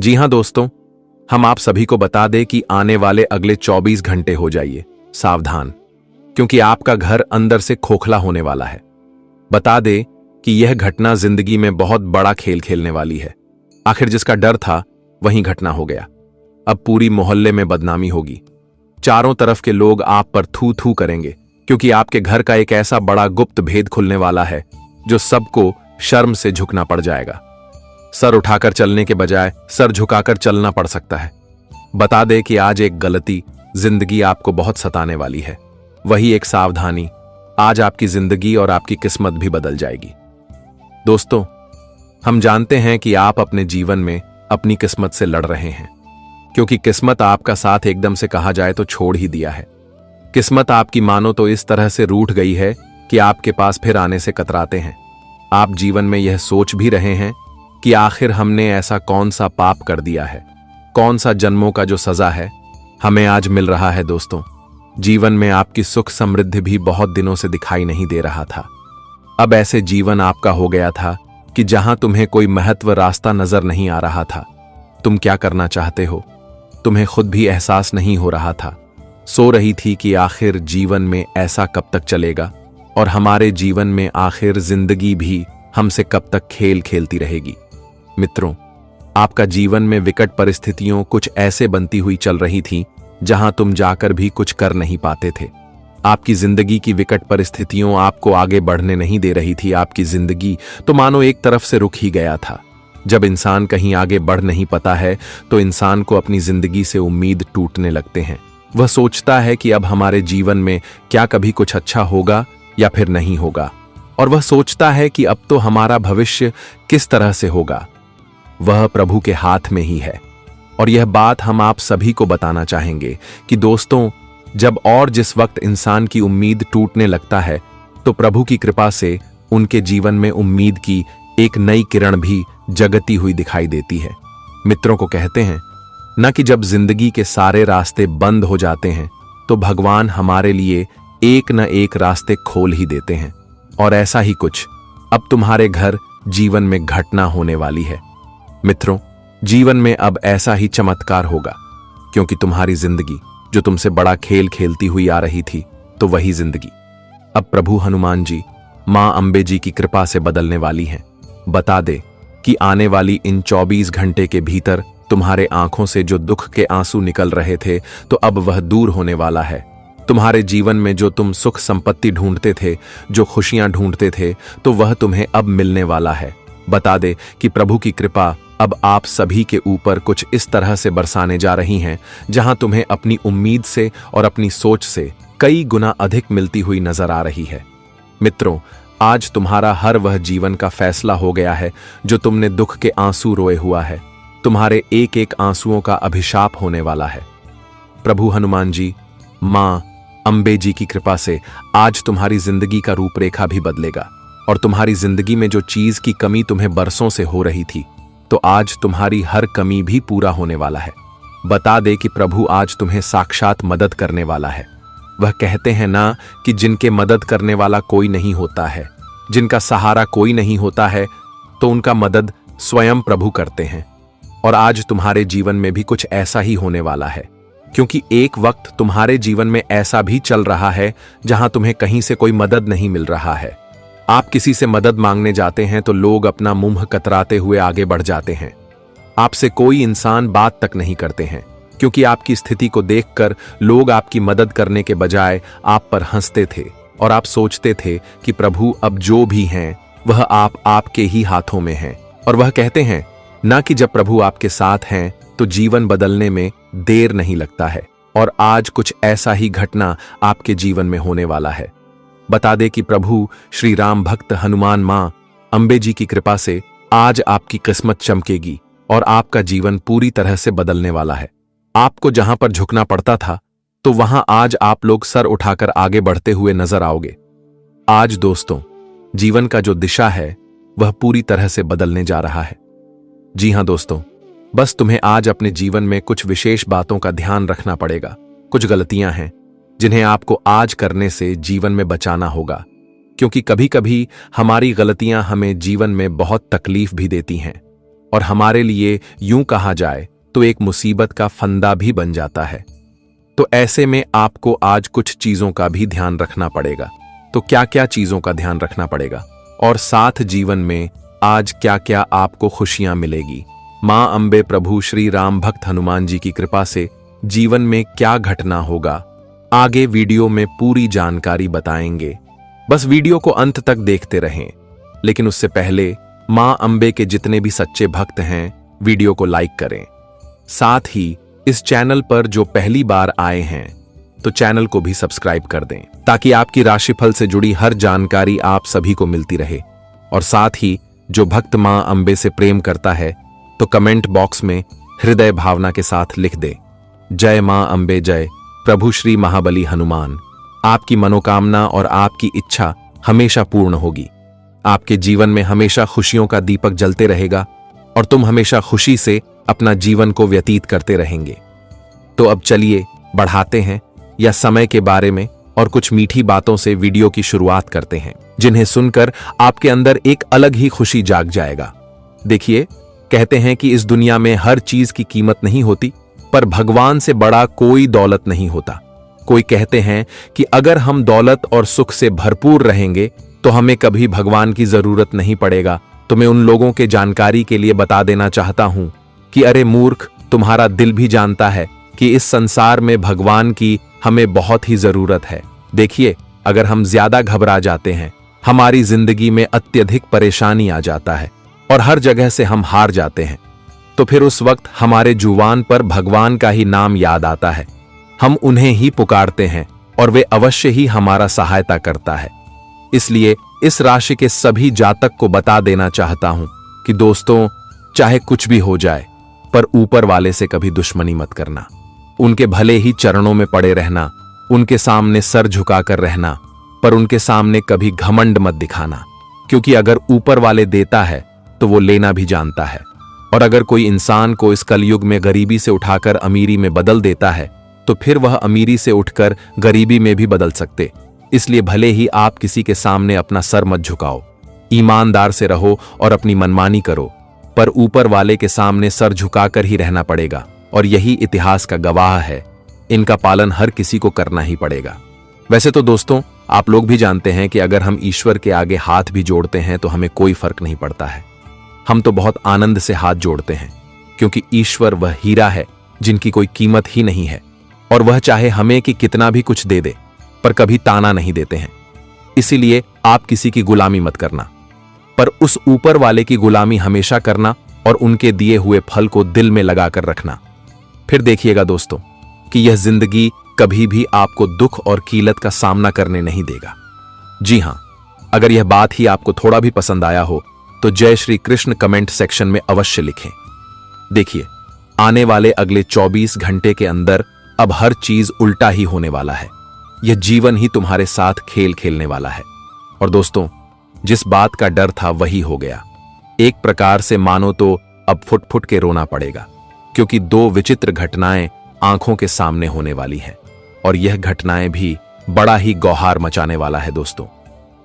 जी हां दोस्तों, हम आप सभी को बता दें कि आने वाले अगले 24 घंटे हो जाइए सावधान, क्योंकि आपका घर अंदर से खोखला होने वाला है। बता दें कि यह घटना जिंदगी में बहुत बड़ा खेल खेलने वाली है। आखिर जिसका डर था वही घटना हो गया। अब पूरी मोहल्ले में बदनामी होगी। चारों तरफ के लोग आप पर थू थू करेंगे, क्योंकि आपके घर का एक ऐसा बड़ा गुप्त भेद खुलने वाला है जो सबको शर्म से झुकना पड़ जाएगा। सर उठाकर चलने के बजाय सर झुकाकर चलना पड़ सकता है। बता दे कि आज एक गलती जिंदगी आपको बहुत सताने वाली है। वही एक सावधानी आज आपकी जिंदगी और आपकी किस्मत भी बदल जाएगी। दोस्तों, हम जानते हैं कि आप अपने जीवन में अपनी किस्मत से लड़ रहे हैं, क्योंकि किस्मत आपका साथ एकदम से कहा जाए तो छोड़ ही दिया है। किस्मत आपकी मानो तो इस तरह से रूठ गई है कि आपके पास फिर आने से कतराते हैं। आप जीवन में यह सोच भी रहे हैं कि आखिर हमने ऐसा कौन सा पाप कर दिया है, कौन सा जन्मों का जो सजा है हमें आज मिल रहा है। दोस्तों, जीवन में आपकी सुख समृद्धि भी बहुत दिनों से दिखाई नहीं दे रहा था। अब ऐसे जीवन आपका हो गया था कि जहां तुम्हें कोई महत्व रास्ता नजर नहीं आ रहा था। तुम क्या करना चाहते हो तुम्हें खुद भी एहसास नहीं हो रहा था। सो रही थी कि आखिर जीवन में ऐसा कब तक चलेगा, और हमारे जीवन में आखिर जिंदगी भी हमसे कब तक खेल खेलती रहेगी। मित्रों, आपका जीवन में विकट परिस्थितियों कुछ ऐसे बनती हुई चल रही थी जहां तुम जाकर भी कुछ कर नहीं पाते थे। आपकी जिंदगी की विकट परिस्थितियों आपको आगे बढ़ने नहीं दे रही थी। आपकी जिंदगी तो मानो एक तरफ से रुक ही गया था। जब इंसान कहीं आगे बढ़ नहीं पाता है तो इंसान को अपनी जिंदगी से उम्मीद टूटने लगते हैं। वह सोचता है कि अब हमारे जीवन में क्या कभी कुछ अच्छा होगा या फिर नहीं होगा, और वह सोचता है कि अब तो हमारा भविष्य किस तरह से होगा। वह प्रभु के हाथ में ही है। और यह बात हम आप सभी को बताना चाहेंगे कि दोस्तों, जब और जिस वक्त इंसान की उम्मीद टूटने लगता है तो प्रभु की कृपा से उनके जीवन में उम्मीद की एक नई किरण भी जगती हुई दिखाई देती है। मित्रों को कहते हैं न कि जब जिंदगी के सारे रास्ते बंद हो जाते हैं तो भगवान हमारे लिए एक न एक रास्ते खोल ही देते हैं। और ऐसा ही कुछ अब तुम्हारे घर जीवन में घटना होने वाली है। मित्रों, जीवन में अब ऐसा ही चमत्कार होगा, क्योंकि तुम्हारी जिंदगी जो तुमसे बड़ा खेल खेलती हुई आ रही थी, तो वही जिंदगी अब प्रभु हनुमान जी, मां अंबे जी की कृपा से बदलने वाली है। बता दे कि आने वाली इन 24 घंटे के भीतर तुम्हारे आंखों से जो दुख के आंसू निकल रहे थे तो अब वह दूर होने वाला है। तुम्हारे जीवन में जो तुम सुख संपत्ति ढूंढते थे, जो खुशियां ढूंढते थे, तो वह तुम्हें अब मिलने वाला है। बता दे कि प्रभु की कृपा अब आप सभी के ऊपर कुछ इस तरह से बरसाने जा रही हैं जहां तुम्हें अपनी उम्मीद से और अपनी सोच से कई गुना अधिक मिलती हुई नजर आ रही है। मित्रों, आज तुम्हारा हर वह जीवन का फैसला हो गया है जो तुमने दुख के आंसू रोए हुआ है। तुम्हारे एक एक आंसुओं का अभिशाप होने वाला है। प्रभु हनुमान जी, मां अंबे जी की कृपा से आज तुम्हारी जिंदगी का रूपरेखा भी बदलेगा, और तुम्हारी जिंदगी में जो चीज की कमी तुम्हें बरसों से हो रही थी, तो आज तुम्हारी हर कमी भी पूरा होने वाला है। बता दे कि प्रभु आज तुम्हें साक्षात मदद करने वाला है। वह कहते हैं ना कि जिनके मदद करने वाला कोई नहीं होता है, जिनका सहारा कोई नहीं होता है, तो उनका मदद स्वयं प्रभु करते हैं। और आज तुम्हारे जीवन में भी कुछ ऐसा ही होने वाला है, क्योंकि एक वक्त तुम्हारे जीवन में ऐसा भी चल रहा है जहां तुम्हें कहीं से कोई मदद नहीं मिल रहा है। आप किसी से मदद मांगने जाते हैं तो लोग अपना मुंह कतराते हुए आगे बढ़ जाते हैं। आपसे कोई इंसान बात तक नहीं करते हैं, क्योंकि आपकी स्थिति को देखकर लोग आपकी मदद करने के बजाय आप पर हंसते थे, और आप सोचते थे कि प्रभु अब जो भी हैं वह आपके ही हाथों में हैं। और वह कहते हैं ना कि जब प्रभु आपके साथ हैं तो जीवन बदलने में देर नहीं लगता है। और आज कुछ ऐसा ही घटना आपके जीवन में होने वाला है। बता दे कि प्रभु श्री राम भक्त हनुमान मां अंबे जी की कृपा से आज आपकी किस्मत चमकेगी और आपका जीवन पूरी तरह से बदलने वाला है। आपको जहां पर झुकना पड़ता था, तो वहां आज आप लोग सर उठाकर आगे बढ़ते हुए नजर आओगे। आज दोस्तों, जीवन का जो दिशा है वह पूरी तरह से बदलने जा रहा है। जी हां दोस्तों, बस तुम्हें आज अपने जीवन में कुछ विशेष बातों का ध्यान रखना पड़ेगा। कुछ गलतियां हैं जिन्हें आपको आज करने से जीवन में बचाना होगा, क्योंकि कभी कभी हमारी गलतियां हमें जीवन में बहुत तकलीफ भी देती हैं। और हमारे लिए यूं कहा जाए तो एक मुसीबत का फंदा भी बन जाता है। तो ऐसे में आपको आज कुछ चीजों का भी ध्यान रखना पड़ेगा। तो क्या क्या चीजों का ध्यान रखना पड़ेगा और साथ जीवन में आज क्या क्या आपको खुशियां मिलेगी, मां अंबे प्रभु श्री राम भक्त हनुमान जी की कृपा से जीवन में क्या घटना होगा, आगे वीडियो में पूरी जानकारी बताएंगे। बस वीडियो को अंत तक देखते रहें। लेकिन उससे पहले मां अंबे के जितने भी सच्चे भक्त हैं वीडियो को लाइक करें। साथ ही इस चैनल पर जो पहली बार आए हैं तो चैनल को भी सब्सक्राइब कर दें ताकि आपकी राशिफल से जुड़ी हर जानकारी आप सभी को मिलती रहे। और साथ ही जो भक्त मां अंबे से प्रेम करता है तो कमेंट बॉक्स में हृदय भावना के साथ लिख दे, जय मां अंबे जय, प्रभु श्री महाबली हनुमान। आपकी मनोकामना और आपकी इच्छा हमेशा पूर्ण होगी। आपके जीवन में हमेशा खुशियों का दीपक जलते रहेगा और तुम हमेशा खुशी से अपना जीवन को व्यतीत करते रहेंगे। तो अब चलिए बढ़ाते हैं या समय के बारे में और कुछ मीठी बातों से वीडियो की शुरुआत करते हैं, जिन्हें सुनकर आपके अंदर एक अलग ही खुशी जाग जाएगा। देखिए, कहते हैं कि इस दुनिया में हर चीज की कीमत नहीं होती, पर भगवान से बड़ा कोई दौलत नहीं होता। कोई कहते हैं कि अगर हम दौलत और सुख से भरपूर रहेंगे तो हमें कभी भगवान की जरूरत नहीं पड़ेगा। तो मैं उन लोगों के जानकारी के लिए बता देना चाहता हूं कि अरे मूर्ख, तुम्हारा दिल भी जानता है कि इस संसार में भगवान की हमें बहुत ही जरूरत है। देखिए, अगर हम ज्यादा घबरा जाते हैं, हमारी जिंदगी में अत्यधिक परेशानी आ जाता है और हर जगह से हम हार जाते हैं, तो फिर उस वक्त हमारे जुबान पर भगवान का ही नाम याद आता है। हम उन्हें ही पुकारते हैं और वे अवश्य ही हमारा सहायता करता है। इसलिए इस राशि के सभी जातक को बता देना चाहता हूं कि दोस्तों, चाहे कुछ भी हो जाए, पर ऊपर वाले से कभी दुश्मनी मत करना। उनके भले ही चरणों में पड़े रहना, उनके सामने सर झुकाकर रहना, पर उनके सामने कभी घमंड मत दिखाना, क्योंकि अगर ऊपर वाले देता है तो वो लेना भी जानता है। और अगर कोई इंसान को इस कलयुग में गरीबी से उठाकर अमीरी में बदल देता है तो फिर वह अमीरी से उठकर गरीबी में भी बदल सकते। इसलिए भले ही आप किसी के सामने अपना सर मत झुकाओ, ईमानदार से रहो और अपनी मनमानी करो, पर ऊपर वाले के सामने सर झुकाकर ही रहना पड़ेगा। और यही इतिहास का गवाह है, इनका पालन हर किसी को करना ही पड़ेगा। वैसे तो दोस्तों, आप लोग भी जानते हैं कि अगर हम ईश्वर के आगे हाथ भी जोड़ते हैं तो हमें कोई फर्क नहीं पड़ता है। हम तो बहुत आनंद से हाथ जोड़ते हैं, क्योंकि ईश्वर वह हीरा है जिनकी कोई कीमत ही नहीं है, और वह चाहे हमें कि कितना भी कुछ दे दे, पर कभी ताना नहीं देते हैं। इसीलिए आप किसी की गुलामी मत करना, पर उस ऊपर वाले की गुलामी हमेशा करना और उनके दिए हुए फल को दिल में लगाकर रखना। फिर देखिएगा दोस्तों कि यह जिंदगी कभी भी आपको दुख और कीलत का सामना करने नहीं देगा। जी हां, अगर यह बात ही आपको थोड़ा भी पसंद आया हो तो जय श्री कृष्ण कमेंट सेक्शन में अवश्य लिखें। देखिए, आने वाले अगले 24 घंटे के अंदर अब हर चीज उल्टा ही होने वाला है। यह जीवन ही तुम्हारे साथ खेल खेलने वाला है। और दोस्तों, जिस बात का डर था वही हो गया। एक प्रकार से मानो तो अब फुट फुट के रोना पड़ेगा, क्योंकि दो विचित्र घटनाएं आंखों के सामने होने वाली है, और यह घटनाएं भी बड़ा ही गौहार मचाने वाला है। दोस्तों,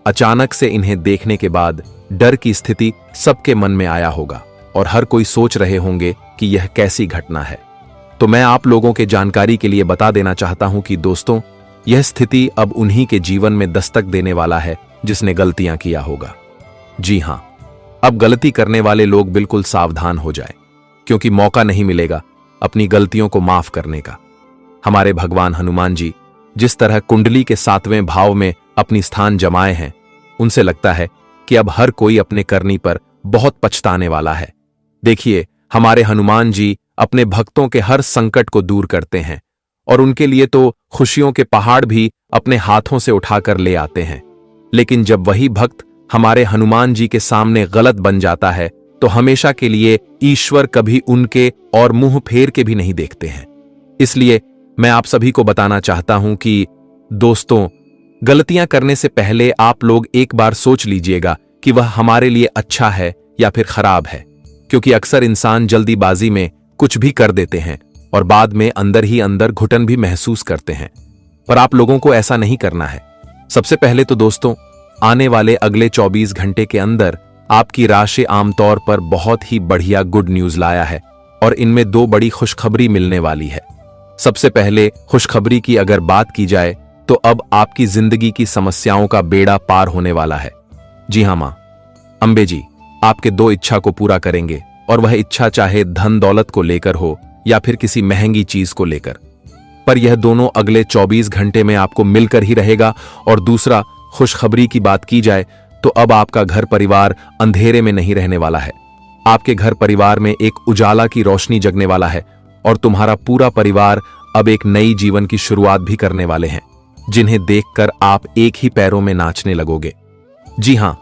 अचानक से इन्हें देखने के बाद डर की स्थिति सबके मन में आया होगा और हर कोई सोच रहे होंगे कि यह कैसी घटना है। तो मैं आप लोगों के जानकारी के लिए बता देना चाहता हूं कि दोस्तों, यह स्थिति अब उन्हीं के जीवन में दस्तक देने वाला है जिसने गलतियां किया होगा। जी हां, अब गलती करने वाले लोग बिल्कुल सावधान हो जाएं, क्योंकि मौका नहीं मिलेगा अपनी गलतियों को माफ करने का। हमारे भगवान हनुमान जी जिस तरह कुंडली के 7वें भाव में अपनी स्थान जमाए हैं, उनसे लगता है कि अब हर कोई अपने करनी पर बहुत पछताने वाला है। देखिए, हमारे हनुमान जी अपने भक्तों के हर संकट को दूर करते हैं और उनके लिए तो खुशियों के पहाड़ भी अपने हाथों से उठाकर ले आते हैं। लेकिन जब वही भक्त हमारे हनुमान जी के सामने गलत बन जाता है तो हमेशा के लिए ईश्वर कभी उनके और मुंह फेर के भी नहीं देखते हैं। इसलिए मैं आप सभी को बताना चाहता हूं कि दोस्तों, गलतियां करने से पहले आप लोग एक बार सोच लीजिएगा कि वह हमारे लिए अच्छा है या फिर खराब है, क्योंकि अक्सर इंसान जल्दीबाजी में कुछ भी कर देते हैं और बाद में अंदर ही अंदर घुटन भी महसूस करते हैं। पर आप लोगों को ऐसा नहीं करना है। सबसे पहले तो दोस्तों, आने वाले अगले 24 घंटे के अंदर आपकी राशि आमतौर पर बहुत ही बढ़िया गुड न्यूज लाया है और इनमें 2 बड़ी खुशखबरी मिलने वाली है। सबसे पहले खुशखबरी की अगर बात की जाए तो अब आपकी जिंदगी की समस्याओं का बेड़ा पार होने वाला है। जी हां मां, अंबे जी आपके 2 इच्छा को पूरा करेंगे और वह इच्छा चाहे धन दौलत को लेकर हो या फिर किसी महंगी चीज को लेकर, पर यह दोनों अगले 24 घंटे में आपको मिलकर ही रहेगा। और दूसरा खुशखबरी की बात की जाए तो अब आपका घर परिवार अंधेरे में नहीं रहने वाला है। आपके घर परिवार में एक उजाला की रोशनी जगने वाला है और तुम्हारा पूरा परिवार अब एक नई जीवन की शुरुआत भी करने वाले हैं, जिन्हें देखकर आप एक ही पैरों में नाचने लगोगे। जी हां,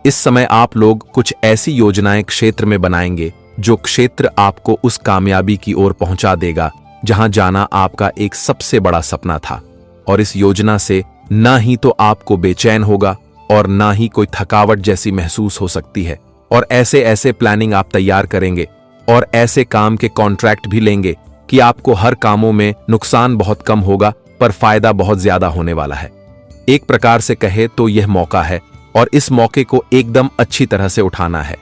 इस समय आप लोग कुछ ऐसी योजनाएं क्षेत्र में बनाएंगे जो क्षेत्र आपको उस कामयाबी की ओर पहुंचा देगा जहां जाना आपका एक सबसे बड़ा सपना था। और इस योजना से ना ही तो आपको बेचैन होगा और ना ही कोई थकावट जैसी महसूस हो सकती है। और ऐसे ऐसे प्लानिंग आप तैयार करेंगे और ऐसे काम के कॉन्ट्रैक्ट भी लेंगे कि आपको हर कामों में नुकसान बहुत कम होगा पर फायदा बहुत ज्यादा होने वाला है। एक प्रकार से कहे तो यह मौका है और इस मौके को एकदम अच्छी तरह से उठाना है।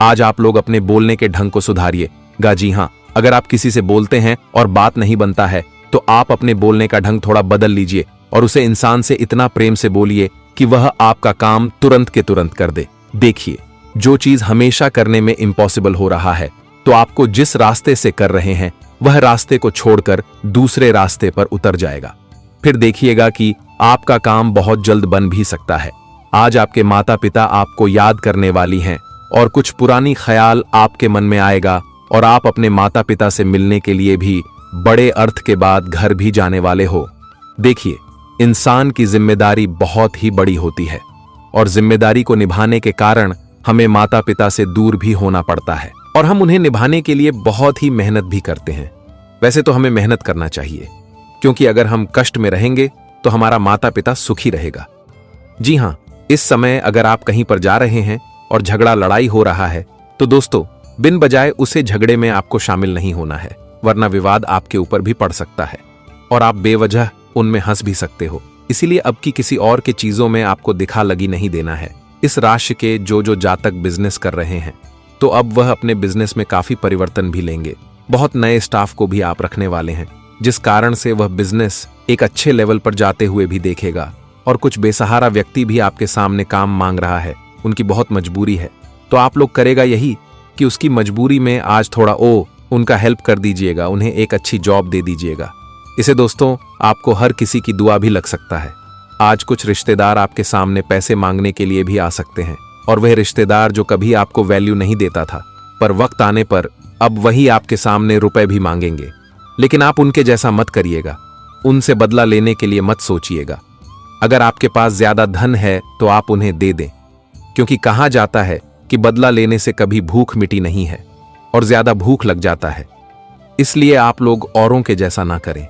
आज आप लोग अपने बोलने के ढंग को सुधारिएगा। जी हां, अगर आप किसी से बोलते हैं और बात नहीं बनता है तो आप अपने बोलने का ढंग थोड़ा बदल लीजिए और उसे इंसान से इतना प्रेम से बोलिए कि वह आपका काम तुरंत के तुरंत कर दे। देखिए, जो चीज हमेशा करने में इम्पॉसिबल हो रहा है तो आपको जिस रास्ते से कर रहे हैं वह रास्ते को छोड़कर दूसरे रास्ते पर उतर जाएगा। फिर देखिएगा कि आपका काम बहुत जल्द बन भी सकता है। आज आपके माता पिता आपको याद करने वाली हैं और कुछ पुरानी ख्याल आपके मन में आएगा और आप अपने माता पिता से मिलने के लिए भी बड़े अर्थ के बाद घर भी जाने वाले हो। देखिए, इंसान की जिम्मेदारी बहुत ही बड़ी होती है और जिम्मेदारी को निभाने के कारण हमें माता पिता से दूर भी होना पड़ता है और हम उन्हें निभाने के लिए बहुत ही मेहनत भी करते हैं। वैसे तो हमें मेहनत करना चाहिए, क्योंकि अगर हम कष्ट में रहेंगे तो हमारा माता पिता सुखी रहेगा। जी हां, इस समय अगर आप कहीं पर जा रहे हैं और झगड़ा लड़ाई हो रहा है तो दोस्तों, बिन बजाय उसे झगड़े में आपको शामिल नहीं होना है, वरना विवाद आपके ऊपर भी पड़ सकता है और आप बेवजह उनमें हंस भी सकते हो। इसीलिए अब की किसी और के चीजों में आपको दिखा लगी नहीं देना है। इस राशि के जो जातक बिजनेस कर रहे हैं तो अब वह अपने बिजनेस में काफी परिवर्तन भी लेंगे। बहुत नए स्टाफ को भी आप रखने वाले हैं, जिस कारण से वह बिजनेस एक अच्छे लेवल पर जाते हुए भी देखेगा। और कुछ बेसहारा व्यक्ति भी आपके सामने काम मांग रहा है, उनकी बहुत मजबूरी है, तो आप लोग करेगा यही कि उसकी मजबूरी में आज थोड़ा उनका हेल्प कर दीजिएगा, उन्हें एक अच्छी जॉब दे दीजिएगा। इसे दोस्तों, आपको हर किसी की दुआ भी लग सकता है। आज कुछ रिश्तेदार आपके सामने पैसे मांगने के लिए भी आ सकते हैं और वह रिश्तेदार जो कभी आपको वैल्यू नहीं देता था, पर वक्त आने पर अब वही आपके सामने रुपए भी मांगेंगे। लेकिन आप उनके जैसा मत करिएगा, उनसे बदला लेने के लिए मत सोचिएगा। अगर आपके पास ज्यादा धन है तो आप उन्हें दे दें, क्योंकि कहा जाता है कि बदला लेने से कभी भूख मिटी नहीं है और ज्यादा भूख लग जाता है। इसलिए आप लोग औरों के जैसा ना करें।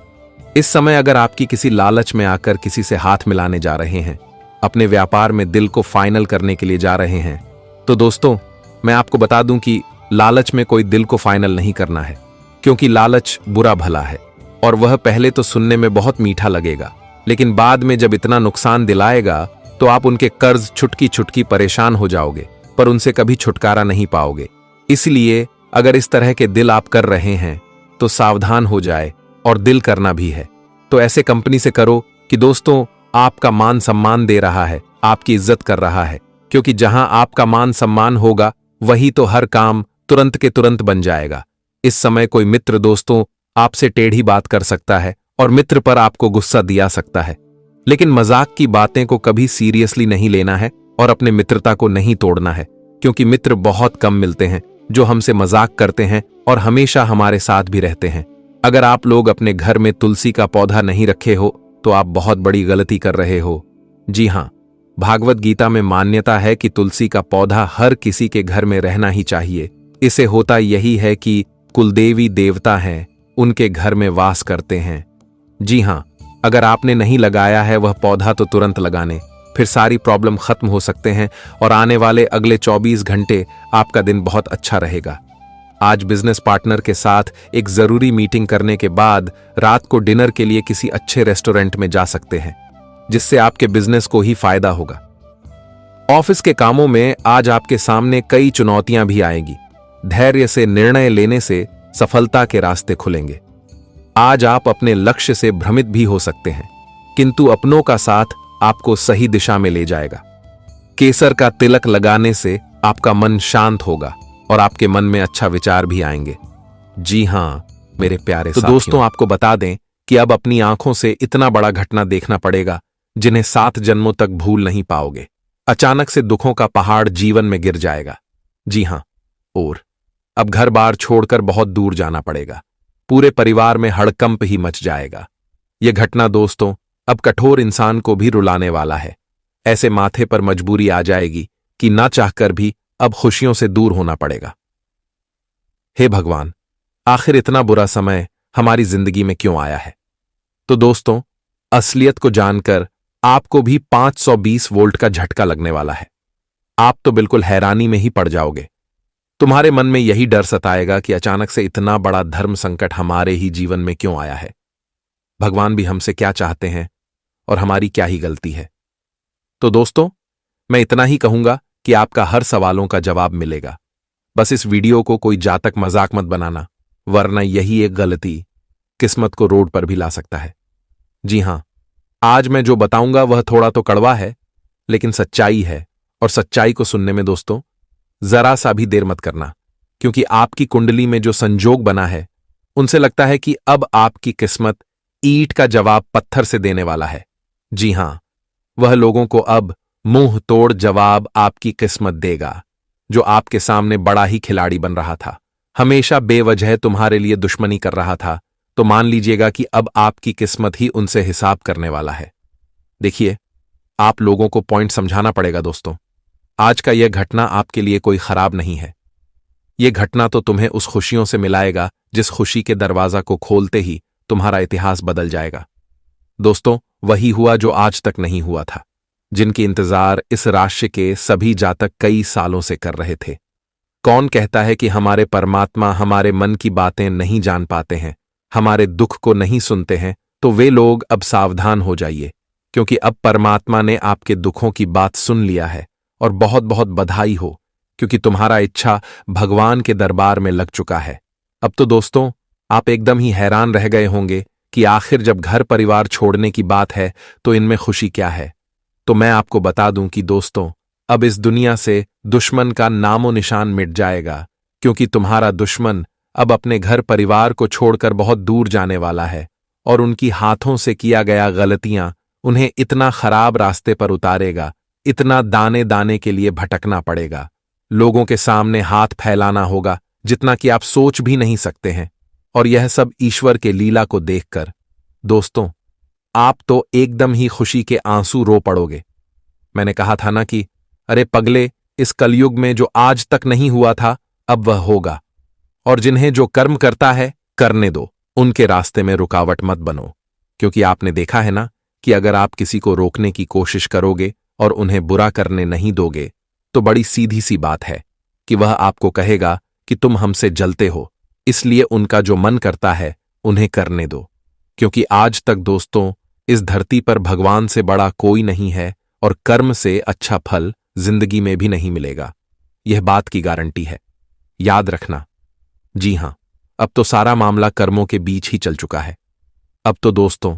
इस समय अगर आपकी किसी लालच में आकर किसी से हाथ मिलाने जा रहे हैं, अपने व्यापार में दिल को फाइनल करने के लिए जा रहे हैं, तो दोस्तों मैं आपको बता दूं कि लालच में कोई दिल को फाइनल नहीं करना है, क्योंकि लालच बुरा भला है और वह पहले तो सुनने में बहुत मीठा लगेगा, लेकिन बाद में जब इतना नुकसान दिलाएगा तो आप उनके कर्ज छुटकी छुटकी परेशान हो जाओगे, पर उनसे कभी छुटकारा नहीं पाओगे। इसलिए अगर इस तरह के दिल आप कर रहे हैं तो सावधान हो जाए, और दिल करना भी है तो ऐसे कंपनी से करो कि दोस्तों आपका मान सम्मान दे रहा है, आपकी इज्जत कर रहा है, क्योंकि जहां आपका मान सम्मान होगा वही तो हर काम तुरंत के तुरंत बन जाएगा। इस समय कोई मित्र दोस्तों आपसे टेढ़ी बात कर सकता है और मित्र पर आपको गुस्सा दिया सकता है, लेकिन मजाक की बातें को कभी सीरियसली नहीं लेना है और अपने मित्रता को नहीं तोड़ना है, क्योंकि मित्र बहुत कम मिलते हैं जो हमसे मजाक करते हैं और हमेशा हमारे साथ भी रहते हैं। अगर आप लोग अपने घर में तुलसी का पौधा नहीं रखे हो तो आप बहुत बड़ी गलती कर रहे हो। जी हां, भागवत गीता में मान्यता है कि तुलसी का पौधा हर किसी के घर में रहना ही चाहिए। इसे होता यही है कि कुलदेवी देवता हैं, उनके घर में वास करते हैं। जी हां, अगर आपने नहीं लगाया है वह पौधा तो तुरंत लगाने, फिर सारी प्रॉब्लम खत्म हो सकते हैं और आने वाले अगले 24 घंटे आपका दिन बहुत अच्छा रहेगा। आज बिजनेस पार्टनर के साथ एक जरूरी मीटिंग करने के बाद रात को डिनर के लिए किसी अच्छे रेस्टोरेंट में जा सकते हैं, जिससे आपके बिजनेस को ही फायदा होगा। ऑफिस के कामों में आज आपके सामने कई चुनौतियां भी आएंगी। धैर्य से निर्णय लेने से सफलता के रास्ते खुलेंगे। आज आप अपने लक्ष्य से भ्रमित भी हो सकते हैं, किंतु अपनों का साथ आपको सही दिशा में ले जाएगा। केसर का तिलक लगाने से आपका मन शांत होगा और आपके मन में अच्छा विचार भी आएंगे। जी हां मेरे प्यारे साथियों, दोस्तों आपको बता दें कि अब अपनी आंखों से इतना बड़ा घटना देखना पड़ेगा जिन्हें 7 जन्मों तक भूल नहीं पाओगे। अचानक से दुखों का पहाड़ जीवन में गिर जाएगा। जी हां, और अब घर बार छोड़कर बहुत दूर जाना पड़ेगा। पूरे परिवार में हड़कंप ही मच जाएगा। यह घटना दोस्तों अब कठोर इंसान को भी रुलाने वाला है। ऐसे माथे पर मजबूरी आ जाएगी कि ना चाहकर भी अब खुशियों से दूर होना पड़ेगा। हे भगवान, आखिर इतना बुरा समय हमारी जिंदगी में क्यों आया है? तो दोस्तों, असलियत को जानकर आपको भी 520 वोल्ट का झटका लगने वाला है। आप तो बिल्कुल हैरानी में ही पड़ जाओगे। तुम्हारे मन में यही डर सताएगा कि अचानक से इतना बड़ा धर्म संकट हमारे ही जीवन में क्यों आया है। भगवान भी हमसे क्या चाहते हैं और हमारी क्या ही गलती है? तो दोस्तों, मैं इतना ही कहूंगा कि आपका हर सवालों का जवाब मिलेगा। बस इस वीडियो को कोई जातक मजाक मत बनाना, वरना यही एक गलती किस्मत को रोड पर भी ला सकता है। जी हां, आज मैं जो बताऊंगा वह थोड़ा तो कड़वा है, लेकिन सच्चाई है, और सच्चाई को सुनने में दोस्तों जरा सा भी देर मत करना, क्योंकि आपकी कुंडली में जो संजोग बना है उनसे लगता है कि अब आपकी किस्मत ईंट का जवाब पत्थर से देने वाला है। जी हां, वह लोगों को अब मुंह तोड़ जवाब आपकी किस्मत देगा जो आपके सामने बड़ा ही खिलाड़ी बन रहा था, हमेशा बेवजह तुम्हारे लिए दुश्मनी कर रहा था। तो मान लीजिएगा कि अब आपकी किस्मत ही उनसे हिसाब करने वाला है। देखिए, आप लोगों को पॉइंट समझाना पड़ेगा दोस्तों। आज का यह घटना आपके लिए कोई खराब नहीं है। यह घटना तो तुम्हें उस खुशियों से मिलाएगा जिस खुशी के दरवाजा को खोलते ही तुम्हारा इतिहास बदल जाएगा। दोस्तों, वही हुआ जो आज तक नहीं हुआ था, जिनकी इंतजार इस राशि के सभी जातक कई सालों से कर रहे थे। कौन कहता है कि हमारे परमात्मा हमारे मन की बातें नहीं जान पाते हैं, हमारे दुख को नहीं सुनते हैं? तो वे लोग अब सावधान हो जाइए, क्योंकि अब परमात्मा ने आपके दुखों की बात सुन लिया है। और बहुत बहुत बधाई हो, क्योंकि तुम्हारा इच्छा भगवान के दरबार में लग चुका है। अब तो दोस्तों आप एकदम ही हैरान रह गए होंगे कि आखिर जब घर परिवार छोड़ने की बात है तो इनमें खुशी क्या है। तो मैं आपको बता दूं कि दोस्तों, अब इस दुनिया से दुश्मन का नामो निशान मिट जाएगा, क्योंकि तुम्हारा दुश्मन अब अपने घर परिवार को छोड़कर बहुत दूर जाने वाला है, और उनकी हाथों से किया गया गलतियां उन्हें इतना खराब रास्ते पर उतारेगा, इतना दाने दाने के लिए भटकना पड़ेगा, लोगों के सामने हाथ फैलाना होगा जितना कि आप सोच भी नहीं सकते हैं। और यह सब ईश्वर के लीला को देखकर दोस्तों आप तो एकदम ही खुशी के आंसू रो पड़ोगे। मैंने कहा था ना कि अरे पगले, इस कलयुग में जो आज तक नहीं हुआ था अब वह होगा। और जिन्हें जो कर्म करता है करने दो, उनके रास्ते में रुकावट मत बनो, क्योंकि आपने देखा है ना कि अगर आप किसी को रोकने की कोशिश करोगे और उन्हें बुरा करने नहीं दोगे तो बड़ी सीधी सी बात है कि वह आपको कहेगा कि तुम हमसे जलते हो, इसलिए उनका जो मन करता है उन्हें करने दो। क्योंकि आज तक दोस्तों इस धरती पर भगवान से बड़ा कोई नहीं है, और कर्म से अच्छा फल जिंदगी में भी नहीं मिलेगा। यह बात की गारंटी है, याद रखना। जी हां, अब तो सारा मामला कर्मों के बीच ही चल चुका है। अब तो दोस्तों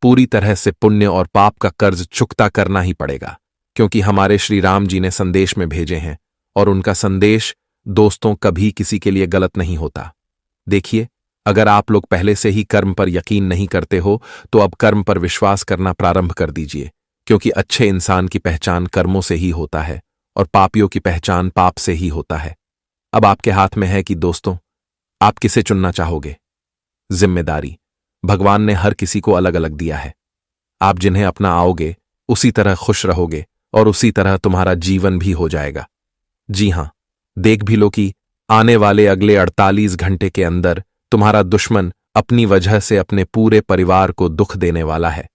पूरी तरह से पुण्य और पाप का कर्ज चुकता करना ही पड़ेगा, क्योंकि हमारे श्री राम जी ने संदेश में भेजे हैं, और उनका संदेश दोस्तों कभी किसी के लिए गलत नहीं होता। देखिए, अगर आप लोग पहले से ही कर्म पर यकीन नहीं करते हो तो अब कर्म पर विश्वास करना प्रारंभ कर दीजिए, क्योंकि अच्छे इंसान की पहचान कर्मों से ही होता है और पापियों की पहचान पाप से ही होता है। अब आपके हाथ में है कि दोस्तों आप किसे चुनना चाहोगे। जिम्मेदारी भगवान ने हर किसी को अलग अलग दिया है। आप जिन्हें अपना आओगे उसी तरह खुश रहोगे और उसी तरह तुम्हारा जीवन भी हो जाएगा। जी हां, देख भी लो कि आने वाले अगले 48 घंटे के अंदर तुम्हारा दुश्मन अपनी वजह से अपने पूरे परिवार को दुख देने वाला है।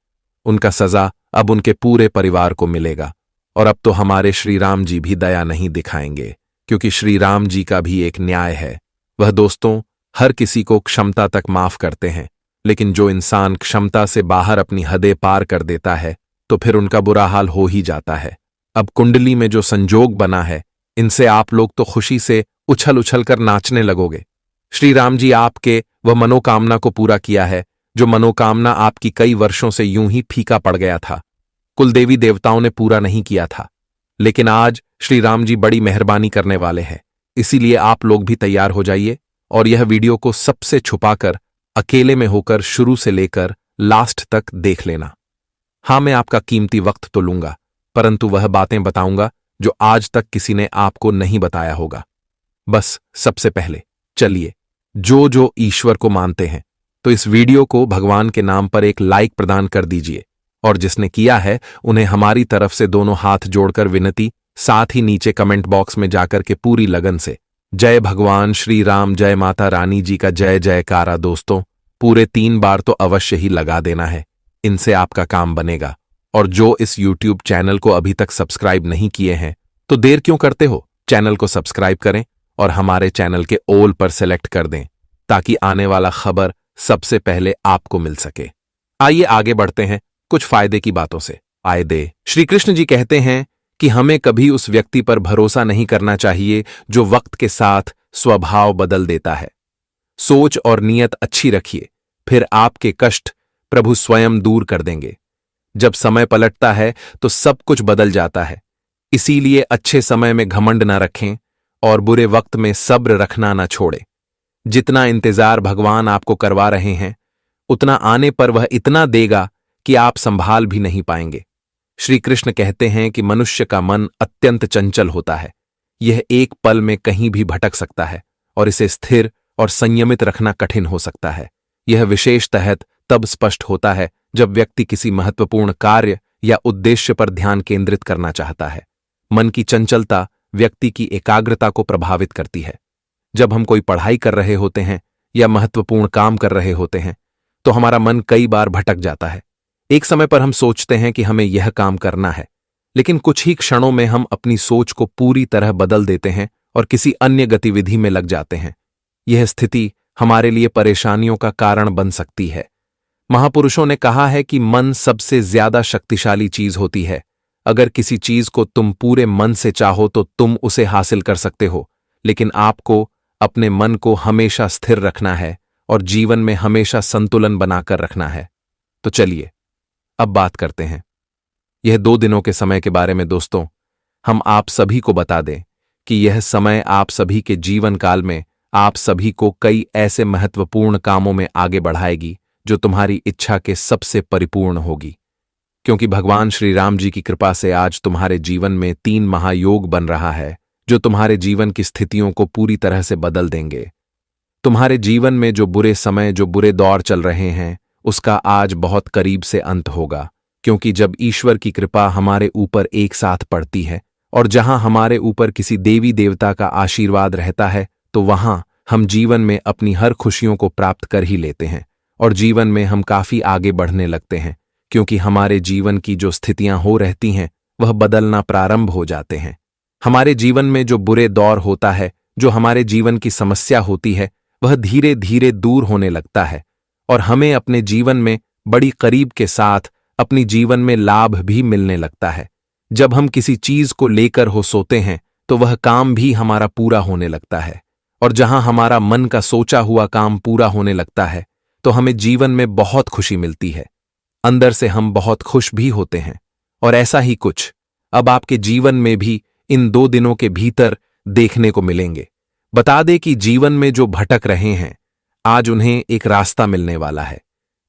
उनका सजा अब उनके पूरे परिवार को मिलेगा। और अब तो हमारे श्री राम जी भी दया नहीं दिखाएंगे, क्योंकि श्री राम जी का भी एक न्याय है। वह दोस्तों हर किसी को क्षमता तक माफ करते हैं, लेकिन जो इंसान क्षमता से बाहर अपनी हदें पार कर देता है तो फिर उनका बुरा हाल हो ही जाता है। अब कुंडली में जो संजोग बना है, इनसे आप लोग तो खुशी से उछल उछल कर नाचने लगोगे। श्री राम जी आपके वह मनोकामना को पूरा किया है, जो मनोकामना आपकी कई वर्षों से यूं ही फीका पड़ गया था। कुलदेवी देवताओं ने पूरा नहीं किया था, लेकिन आज श्री राम जी बड़ी मेहरबानी करने वाले हैं। इसीलिए आप लोग भी तैयार हो जाइए और यह वीडियो को सबसे छुपाकर अकेले में होकर शुरू से लेकर लास्ट तक देख लेना। हाँ, मैं आपका कीमती वक्त तो लूंगा, परंतु वह बातें बताऊंगा जो आज तक किसी ने आपको नहीं बताया होगा। बस सबसे पहले चलिए, जो ईश्वर को मानते हैं तो इस वीडियो को भगवान के नाम पर एक लाइक प्रदान कर दीजिए, और जिसने किया है उन्हें हमारी तरफ से दोनों हाथ जोड़कर विनती, साथ ही नीचे कमेंट बॉक्स में जाकर के पूरी लगन से जय भगवान श्री राम, जय माता रानी जी का जय जयकारा। दोस्तों, पूरे 3 बार तो अवश्य ही लगा देना है, इनसे आपका काम बनेगा। और जो इस YouTube चैनल को अभी तक सब्सक्राइब नहीं किए हैं तो देर क्यों करते हो, चैनल को सब्सक्राइब करें और हमारे चैनल के ऑल पर सेलेक्ट कर दें, ताकि आने वाला खबर सबसे पहले आपको मिल सके। आइए आगे बढ़ते हैं कुछ फायदे की बातों से। फायदे। श्री कृष्ण जी कहते हैं कि हमें कभी उस व्यक्ति पर भरोसा नहीं करना चाहिए जो वक्त के साथ स्वभाव बदल देता है। सोच और नीयत अच्छी रखिए, फिर आपके कष्ट प्रभु स्वयं दूर कर देंगे। जब समय पलटता है तो सब कुछ बदल जाता है, इसीलिए अच्छे समय में घमंड न रखें और बुरे वक्त में सब्र रखना न छोड़ें। जितना इंतजार भगवान आपको करवा रहे हैं, उतना आने पर वह इतना देगा कि आप संभाल भी नहीं पाएंगे। श्री कृष्ण कहते हैं कि मनुष्य का मन अत्यंत चंचल होता है, यह एक पल में कहीं भी भटक सकता है और इसे स्थिर और संयमित रखना कठिन हो सकता है। यह विशेषतः तब स्पष्ट होता है जब व्यक्ति किसी महत्वपूर्ण कार्य या उद्देश्य पर ध्यान केंद्रित करना चाहता है। मन की चंचलता व्यक्ति की एकाग्रता को प्रभावित करती है। जब हम कोई पढ़ाई कर रहे होते हैं या महत्वपूर्ण काम कर रहे होते हैं तो हमारा मन कई बार भटक जाता है। एक समय पर हम सोचते हैं कि हमें यह काम करना है, लेकिन कुछ ही क्षणों में हम अपनी सोच को पूरी तरह बदल देते हैं और किसी अन्य गतिविधि में लग जाते हैं। यह स्थिति हमारे लिए परेशानियों का कारण बन सकती है। महापुरुषों ने कहा है कि मन सबसे ज्यादा शक्तिशाली चीज होती है। अगर किसी चीज को तुम पूरे मन से चाहो तो तुम उसे हासिल कर सकते हो, लेकिन आपको अपने मन को हमेशा स्थिर रखना है और जीवन में हमेशा संतुलन बनाकर रखना है। तो चलिए अब बात करते हैं यह 2 दिनों के समय के बारे में। दोस्तों, हम आप सभी को बता दें कि यह समय आप सभी के जीवन काल में आप सभी को कई ऐसे महत्वपूर्ण कामों में आगे बढ़ाएगी जो तुम्हारी इच्छा के सबसे परिपूर्ण होगी, क्योंकि भगवान श्री राम जी की कृपा से आज तुम्हारे जीवन में 3 महायोग बन रहा है जो तुम्हारे जीवन की स्थितियों को पूरी तरह से बदल देंगे। तुम्हारे जीवन में जो बुरे समय, जो बुरे दौर चल रहे हैं, उसका आज बहुत करीब से अंत होगा, क्योंकि जब ईश्वर की कृपा हमारे ऊपर एक साथ पड़ती है और जहां हमारे ऊपर किसी देवी देवता का आशीर्वाद रहता है तो वहां हम जीवन में अपनी हर खुशियों को प्राप्त कर ही लेते हैं और जीवन में हम काफी आगे बढ़ने लगते हैं, क्योंकि हमारे जीवन की जो स्थितियां हो रहती हैं वह बदलना प्रारंभ हो जाते हैं। हमारे जीवन में जो बुरे दौर होता है, जो हमारे जीवन की समस्या होती है, वह धीरे धीरे दूर होने लगता है और हमें अपने जीवन में बड़ी करीब के साथ अपनी जीवन में लाभ भी मिलने लगता है। जब हम किसी चीज को लेकर हो सोते हैं तो वह काम भी हमारा पूरा होने लगता है, और जहां हमारा मन का सोचा हुआ काम पूरा होने लगता है तो हमें जीवन में बहुत खुशी मिलती है। अंदर से हम बहुत खुश भी होते हैं। और ऐसा ही कुछ अब आपके जीवन में भी इन 2 दिनों के भीतर देखने को मिलेंगे। बता दें कि जीवन में जो भटक रहे हैं, आज उन्हें एक रास्ता मिलने वाला है।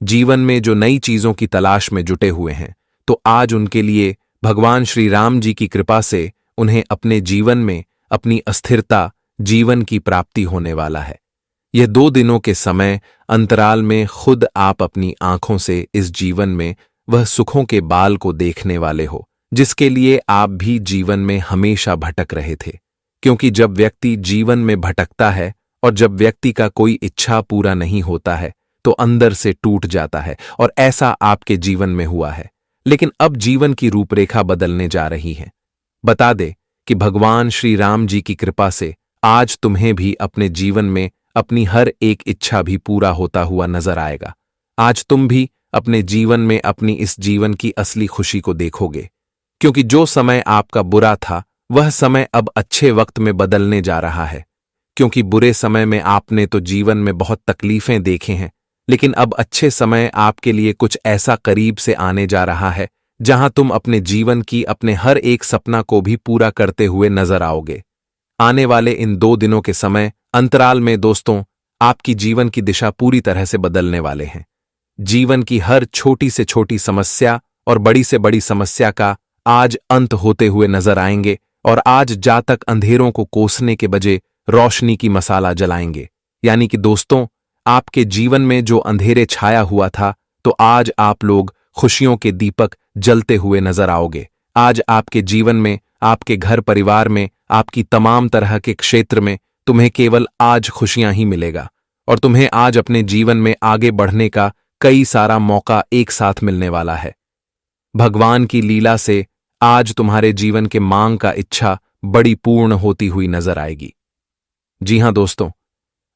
जीवन में जो नई चीजों की तलाश में जुटे हुए हैं, तो आज उनके लिए भगवान श्री राम जी की कृपा से उन्हें अपने जीवन में अपनी अस्थिरता, जीवन की प्राप्ति होने वाला है। यह 2 दिनों के समय अंतराल में खुद आप अपनी आंखों से इस जीवन में वह सुखों के बाल को देखने वाले हो, जिसके लिए आप भी जीवन में हमेशा भटक रहे थे। क्योंकि जब व्यक्ति जीवन में भटकता है और जब व्यक्ति का कोई इच्छा पूरा नहीं होता है तो अंदर से टूट जाता है, और ऐसा आपके जीवन में हुआ है। लेकिन अब जीवन की रूपरेखा बदलने जा रही है। बता दे कि भगवान श्री राम जी की कृपा से आज तुम्हें भी अपने जीवन में अपनी हर एक इच्छा भी पूरा होता हुआ नजर आएगा। आज तुम भी अपने जीवन में अपनी इस जीवन की असली खुशी को देखोगे, क्योंकि जो समय आपका बुरा था वह समय अब अच्छे वक्त में बदलने जा रहा है। क्योंकि बुरे समय में आपने तो जीवन में बहुत तकलीफें देखे हैं, लेकिन अब अच्छे समय आपके लिए कुछ ऐसा करीब से आने जा रहा है जहां तुम अपने जीवन की अपने हर एक सपना को भी पूरा करते हुए नजर आओगे। आने वाले इन 2 दिनों के समय अंतराल में दोस्तों, आपकी जीवन की दिशा पूरी तरह से बदलने वाले हैं। जीवन की हर छोटी से छोटी समस्या और बड़ी से बड़ी समस्या का आज अंत होते हुए नजर आएंगे और आज जातक अंधेरों को कोसने के बजाय रोशनी की मसाला जलाएंगे। यानी कि दोस्तों, आपके जीवन में जो अंधेरे छाया हुआ था, तो आज आप लोग खुशियों के दीपक जलते हुए नजर आओगे। आज आपके जीवन में, आपके घर परिवार में, आपकी तमाम तरह के क्षेत्र में तुम्हें केवल आज खुशियां ही मिलेगा और तुम्हें आज अपने जीवन में आगे बढ़ने का कई सारा मौका एक साथ मिलने वाला है। भगवान की लीला से आज तुम्हारे जीवन के मांग का इच्छा बड़ी पूर्ण होती हुई नजर आएगी। जी हां दोस्तों,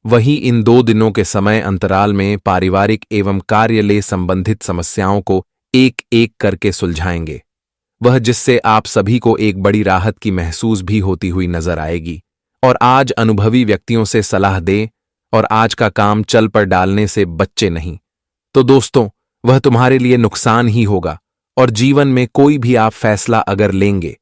वहीं इन 2 दिनों के समय अंतराल में पारिवारिक एवं कार्यालय संबंधित समस्याओं को एक एक करके सुलझाएंगे, वह जिससे आप सभी को एक बड़ी राहत की महसूस भी होती हुई नजर आएगी। और आज अनुभवी व्यक्तियों से सलाह दें और आज का काम चल पर डालने से बच्चे नहीं, तो दोस्तों वह तुम्हारे लिए नुकसान ही होगा। और जीवन में कोई भी आप फैसला अगर लेंगे,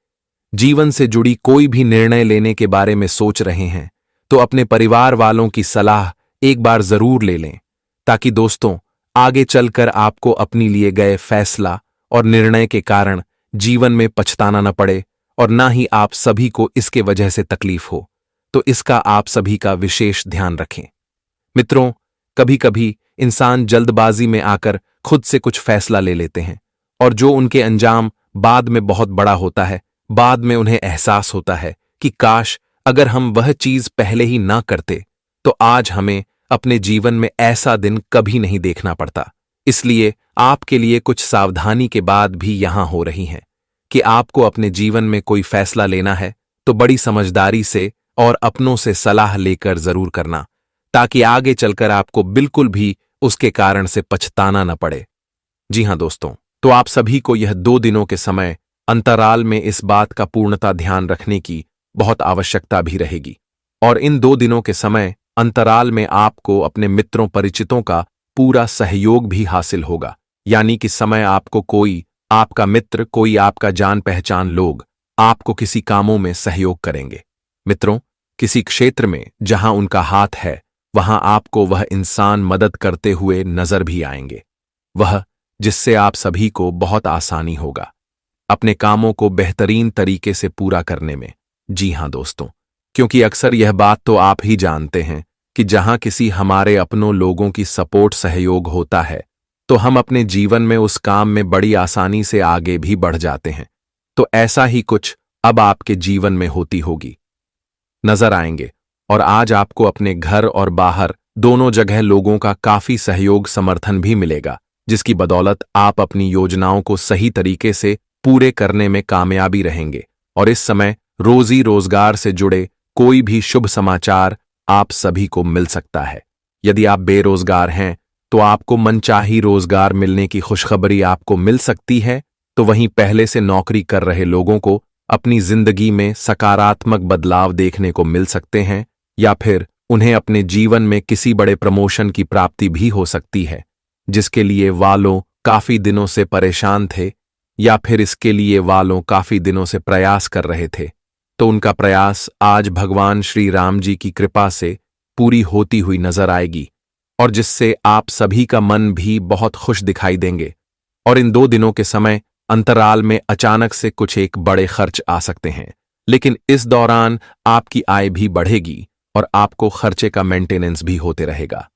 जीवन से जुड़ी कोई भी निर्णय लेने के बारे में सोच रहे हैं, तो अपने परिवार वालों की सलाह एक बार जरूर ले लें, ताकि दोस्तों आगे चलकर आपको अपनी लिए गए फैसला और निर्णय के कारण जीवन में पछताना न पड़े और ना ही आप सभी को इसके वजह से तकलीफ हो। तो इसका आप सभी का विशेष ध्यान रखें। मित्रों, कभी कभी इंसान जल्दबाजी में आकर खुद से कुछ फैसला ले लेते हैं और जो उनके अंजाम बाद में बहुत बड़ा होता है। बाद में उन्हें एहसास होता है कि काश अगर हम वह चीज पहले ही ना करते, तो आज हमें अपने जीवन में ऐसा दिन कभी नहीं देखना पड़ता। इसलिए आपके लिए कुछ सावधानी के बाद भी यहां हो रही हैं कि आपको अपने जीवन में कोई फैसला लेना है तो बड़ी समझदारी से और अपनों से सलाह लेकर जरूर करना, ताकि आगे चलकर आपको बिल्कुल भी उसके कारण से पछताना न पड़े। जी हां दोस्तों, तो आप सभी को यह 2 दिनों के समय अंतराल में इस बात का पूर्णता ध्यान रखने की बहुत आवश्यकता भी रहेगी। और इन 2 दिनों के समय अंतराल में आपको अपने मित्रों परिचितों का पूरा सहयोग भी हासिल होगा। यानी कि समय आपको कोई आपका मित्र, कोई आपका जान पहचान लोग आपको किसी कामों में सहयोग करेंगे। मित्रों, किसी क्षेत्र में जहां उनका हाथ है, वहां आपको वह इंसान मदद करते हुए नजर भी आएंगे, वह जिससे आप सभी को बहुत आसानी होगा अपने कामों को बेहतरीन तरीके से पूरा करने में। जी हां दोस्तों, क्योंकि अक्सर यह बात तो आप ही जानते हैं कि जहां किसी हमारे अपनों लोगों की सपोर्ट सहयोग होता है, तो हम अपने जीवन में उस काम में बड़ी आसानी से आगे भी बढ़ जाते हैं। तो ऐसा ही कुछ अब आपके जीवन में होती होगी, नजर आएंगे। और आज आपको अपने घर और बाहर दोनों जगह लोगों का काफी सहयोग समर्थन भी मिलेगा, जिसकी बदौलत आप अपनी योजनाओं को सही तरीके से पूरे करने में कामयाबी रहेंगे। और इस समय रोजी रोजगार से जुड़े कोई भी शुभ समाचार आप सभी को मिल सकता है। यदि आप बेरोजगार हैं तो आपको मनचाही रोजगार मिलने की खुशखबरी आपको मिल सकती है। तो वहीं पहले से नौकरी कर रहे लोगों को अपनी जिंदगी में सकारात्मक बदलाव देखने को मिल सकते हैं, या फिर उन्हें अपने जीवन में किसी बड़े प्रमोशन की प्राप्ति भी हो सकती है, जिसके लिए वालों काफी दिनों से परेशान थे, या फिर इसके लिए वालों काफी दिनों से प्रयास कर रहे थे। तो उनका प्रयास आज भगवान श्री राम जी की कृपा से पूरी होती हुई नजर आएगी, और जिससे आप सभी का मन भी बहुत खुश दिखाई देंगे। और इन 2 दिनों के समय अंतराल में अचानक से कुछ एक बड़े खर्च आ सकते हैं, लेकिन इस दौरान आपकी आय भी बढ़ेगी और आपको खर्चे का मेंटेनेंस भी होते रहेगा।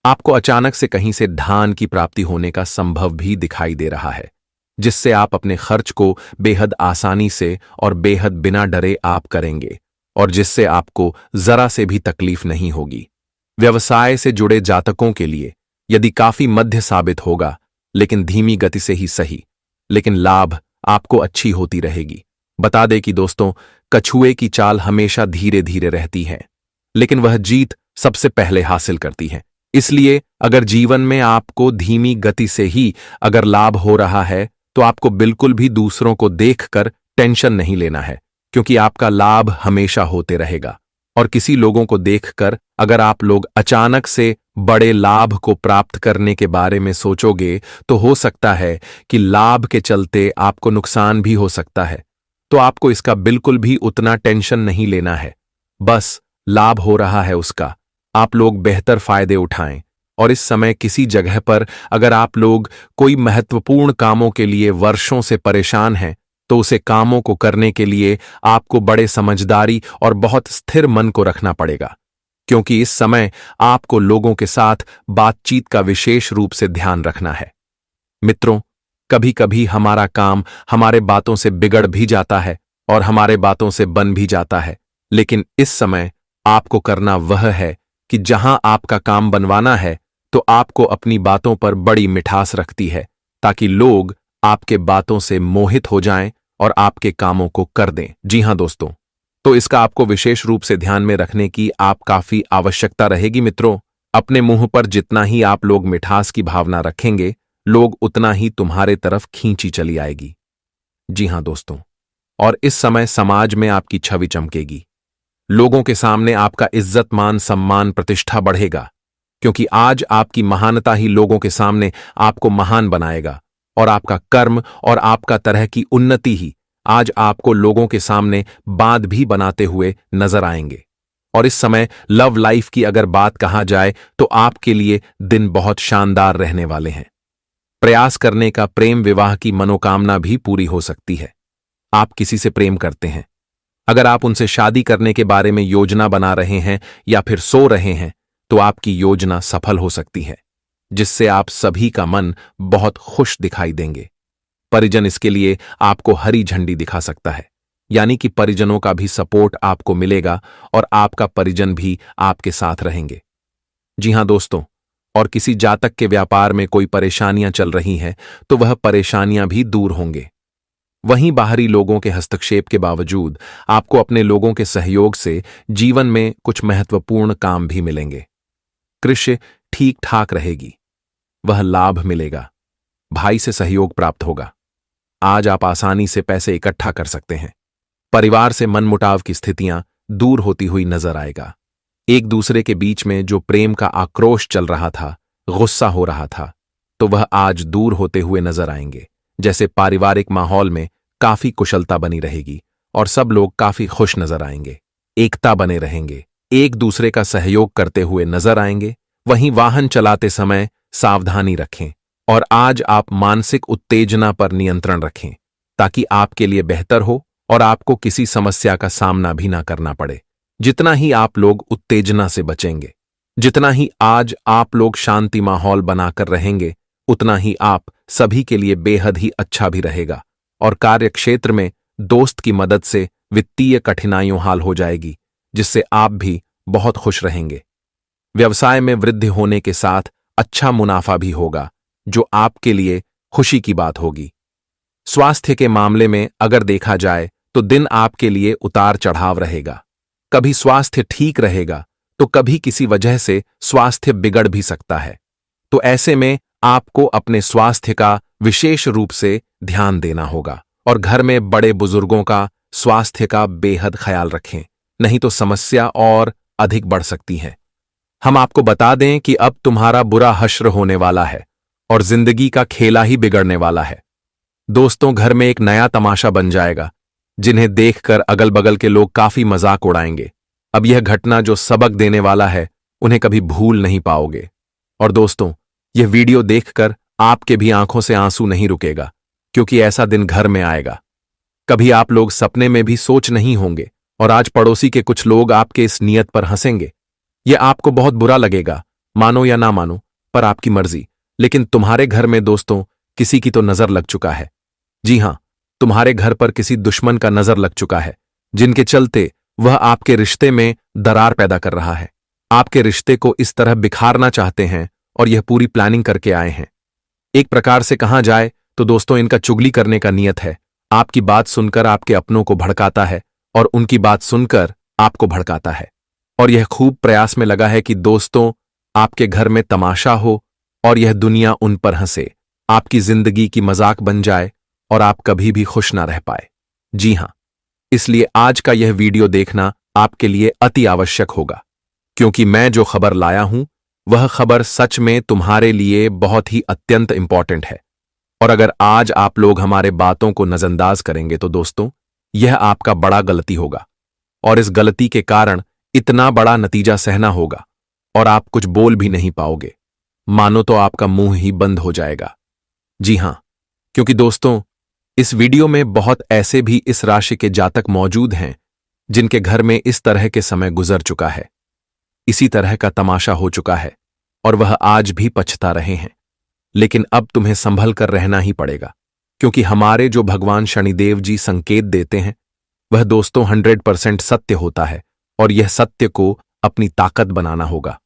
आपको अचानक से कहीं से धन की प्राप्ति होने का संभव भी दिखाई दे रहा है, जिससे आप अपने खर्च को बेहद आसानी से और बेहद बिना डरे आप करेंगे, और जिससे आपको जरा से भी तकलीफ नहीं होगी। व्यवसाय से जुड़े जातकों के लिए यदि काफी मध्य साबित होगा, लेकिन धीमी गति से ही सही, लेकिन लाभ आपको अच्छी होती रहेगी। बता दें कि दोस्तों, कछुए की चाल हमेशा धीरे धीरे रहती है, लेकिन वह जीत सबसे पहले हासिल करती है। इसलिए अगर जीवन में आपको धीमी गति से ही अगर लाभ हो रहा है, तो आपको बिल्कुल भी दूसरों को देखकर टेंशन नहीं लेना है, क्योंकि आपका लाभ हमेशा होते रहेगा। और किसी लोगों को देखकर अगर आप लोग अचानक से बड़े लाभ को प्राप्त करने के बारे में सोचोगे तो हो सकता है कि लाभ के चलते आपको नुकसान भी हो सकता है। तो आपको इसका बिल्कुल भी उतना टेंशन नहीं लेना है। बस लाभ हो रहा है उसका आप लोग बेहतर फायदे उठाएं। और इस समय किसी जगह पर अगर आप लोग कोई महत्वपूर्ण कामों के लिए वर्षों से परेशान हैं, तो उसे कामों को करने के लिए आपको बड़े समझदारी और बहुत स्थिर मन को रखना पड़ेगा, क्योंकि इस समय आपको लोगों के साथ बातचीत का विशेष रूप से ध्यान रखना है। मित्रों, कभी कभी हमारा काम हमारे बातों से बिगड़ भी जाता है और हमारे बातों से बन भी जाता है, लेकिन इस समय आपको करना वह है कि जहां आपका काम बनवाना है तो आपको अपनी बातों पर बड़ी मिठास रखती है, ताकि लोग आपके बातों से मोहित हो जाएं और आपके कामों को कर दें। जी हां दोस्तों, तो इसका आपको विशेष रूप से ध्यान में रखने की आप काफी आवश्यकता रहेगी। मित्रों, अपने मुंह पर जितना ही आप लोग मिठास की भावना रखेंगे, लोग उतना ही तुम्हारे तरफ खींची चली आएगी। जी हां दोस्तों, और इस समय समाज में आपकी छवि चमकेगी। लोगों के सामने आपका इज्जत मान सम्मान प्रतिष्ठा बढ़ेगा, क्योंकि आज आपकी महानता ही लोगों के सामने आपको महान बनाएगा। और आपका कर्म और आपका तरह की उन्नति ही आज आपको लोगों के सामने बात भी बनाते हुए नजर आएंगे। और इस समय लव लाइफ की अगर बात कहा जाए तो आपके लिए दिन बहुत शानदार रहने वाले हैं। प्रयास करने का प्रेम विवाह की मनोकामना भी पूरी हो सकती है। आप किसी से प्रेम करते हैं, अगर आप उनसे शादी करने के बारे में योजना बना रहे हैं या फिर सो रहे हैं, तो आपकी योजना सफल हो सकती है, जिससे आप सभी का मन बहुत खुश दिखाई देंगे। परिजन इसके लिए आपको हरी झंडी दिखा सकता है, यानी कि परिजनों का भी सपोर्ट आपको मिलेगा और आपका परिजन भी आपके साथ रहेंगे। जी हां दोस्तों, और किसी जातक के व्यापार में कोई परेशानियां चल रही हैं तो वह परेशानियां भी दूर होंगे। वहीं बाहरी लोगों के हस्तक्षेप के बावजूद आपको अपने लोगों के सहयोग से जीवन में कुछ महत्वपूर्ण काम भी मिलेंगे। कृषि ठीक ठाक रहेगी, वह लाभ मिलेगा, भाई से सहयोग प्राप्त होगा। आज आप आसानी से पैसे इकट्ठा कर सकते हैं। परिवार से मनमुटाव की स्थितियां दूर होती हुई नजर आएगा। एक दूसरे के बीच में जो प्रेम का आक्रोश चल रहा था, गुस्सा हो रहा था, तो वह आज दूर होते हुए नजर आएंगे। जैसे पारिवारिक माहौल में काफी कुशलता बनी रहेगी और सब लोग काफी खुश नजर आएंगे, एकता बने रहेंगे, एक दूसरे का सहयोग करते हुए नजर आएंगे। वहीं वाहन चलाते समय सावधानी रखें और आज आप मानसिक उत्तेजना पर नियंत्रण रखें, ताकि आपके लिए बेहतर हो और आपको किसी समस्या का सामना भी ना करना पड़े। जितना ही आप लोग उत्तेजना से बचेंगे, जितना ही आज आप लोग शांति माहौल बनाकर रहेंगे, उतना ही आप सभी के लिए बेहद ही अच्छा भी रहेगा। और कार्य क्षेत्र में दोस्त की मदद से वित्तीय कठिनाइयों हाल हो जाएगी, जिससे आप भी बहुत खुश रहेंगे। व्यवसाय में वृद्धि होने के साथ अच्छा मुनाफा भी होगा, जो आपके लिए खुशी की बात होगी। स्वास्थ्य के मामले में अगर देखा जाए तो दिन आपके लिए उतार चढ़ाव रहेगा। कभी स्वास्थ्य ठीक रहेगा तो कभी किसी वजह से स्वास्थ्य बिगड़ भी सकता है। तो ऐसे में आपको अपने स्वास्थ्य का विशेष रूप से ध्यान देना होगा और घर में बड़े बुजुर्गों का स्वास्थ्य का बेहद ख्याल रखें, नहीं तो समस्या और अधिक बढ़ सकती है। हम आपको बता दें कि अब तुम्हारा बुरा हश्र होने वाला है और जिंदगी का खेला ही बिगड़ने वाला है। दोस्तों, घर में एक नया तमाशा बन जाएगा, जिन्हें देखकर अगल बगल के लोग काफी मजाक उड़ाएंगे। अब यह घटना जो सबक देने वाला है, उन्हें कभी भूल नहीं पाओगे। और दोस्तों, यह वीडियो देखकर आपके भी आंखों से आंसू नहीं रुकेगा, क्योंकि ऐसा दिन घर में आएगा। कभी आप लोग सपने में भी सोच नहीं होंगे और आज पड़ोसी के कुछ लोग आपके इस नियत पर हंसेंगे। यह आपको बहुत बुरा लगेगा, मानो या ना मानो, पर आपकी मर्जी। लेकिन तुम्हारे घर में दोस्तों किसी की तो नजर लग चुका है। जी हां, तुम्हारे घर पर किसी दुश्मन का नजर लग चुका है, जिनके चलते वह आपके रिश्ते में दरार पैदा कर रहा है। आपके रिश्ते को इस तरह बिखारना चाहते हैं और यह पूरी प्लानिंग करके आए हैं। एक प्रकार से कहा जाए तो दोस्तों, इनका चुगली करने का नियत है। आपकी बात सुनकर आपके अपनों को भड़काता है और उनकी बात सुनकर आपको भड़काता है। और यह खूब प्रयास में लगा है कि दोस्तों आपके घर में तमाशा हो और यह दुनिया उन पर हंसे, आपकी जिंदगी की मजाक बन जाए और आप कभी भी खुश ना रह पाए। जी हां, इसलिए आज का यह वीडियो देखना आपके लिए अति आवश्यक होगा, क्योंकि मैं जो खबर लाया हूं वह खबर सच में तुम्हारे लिए बहुत ही अत्यंत इंपॉर्टेंट है। और अगर आज आप लोग हमारे बातों को नजरअंदाज करेंगे तो दोस्तों, यह आपका बड़ा गलती होगा और इस गलती के कारण इतना बड़ा नतीजा सहना होगा और आप कुछ बोल भी नहीं पाओगे, मानो तो आपका मुंह ही बंद हो जाएगा। जी हां, क्योंकि दोस्तों, इस वीडियो में बहुत ऐसे भी इस राशि के जातक मौजूद हैं जिनके घर में इस तरह के समय गुजर चुका है, इसी तरह का तमाशा हो चुका है और वह आज भी पछता रहे हैं। लेकिन अब तुम्हें संभल कर रहना ही पड़ेगा, क्योंकि हमारे जो भगवान शनिदेव जी संकेत देते हैं वह दोस्तों 100% सत्य होता है और यह सत्य को अपनी ताकत बनाना होगा।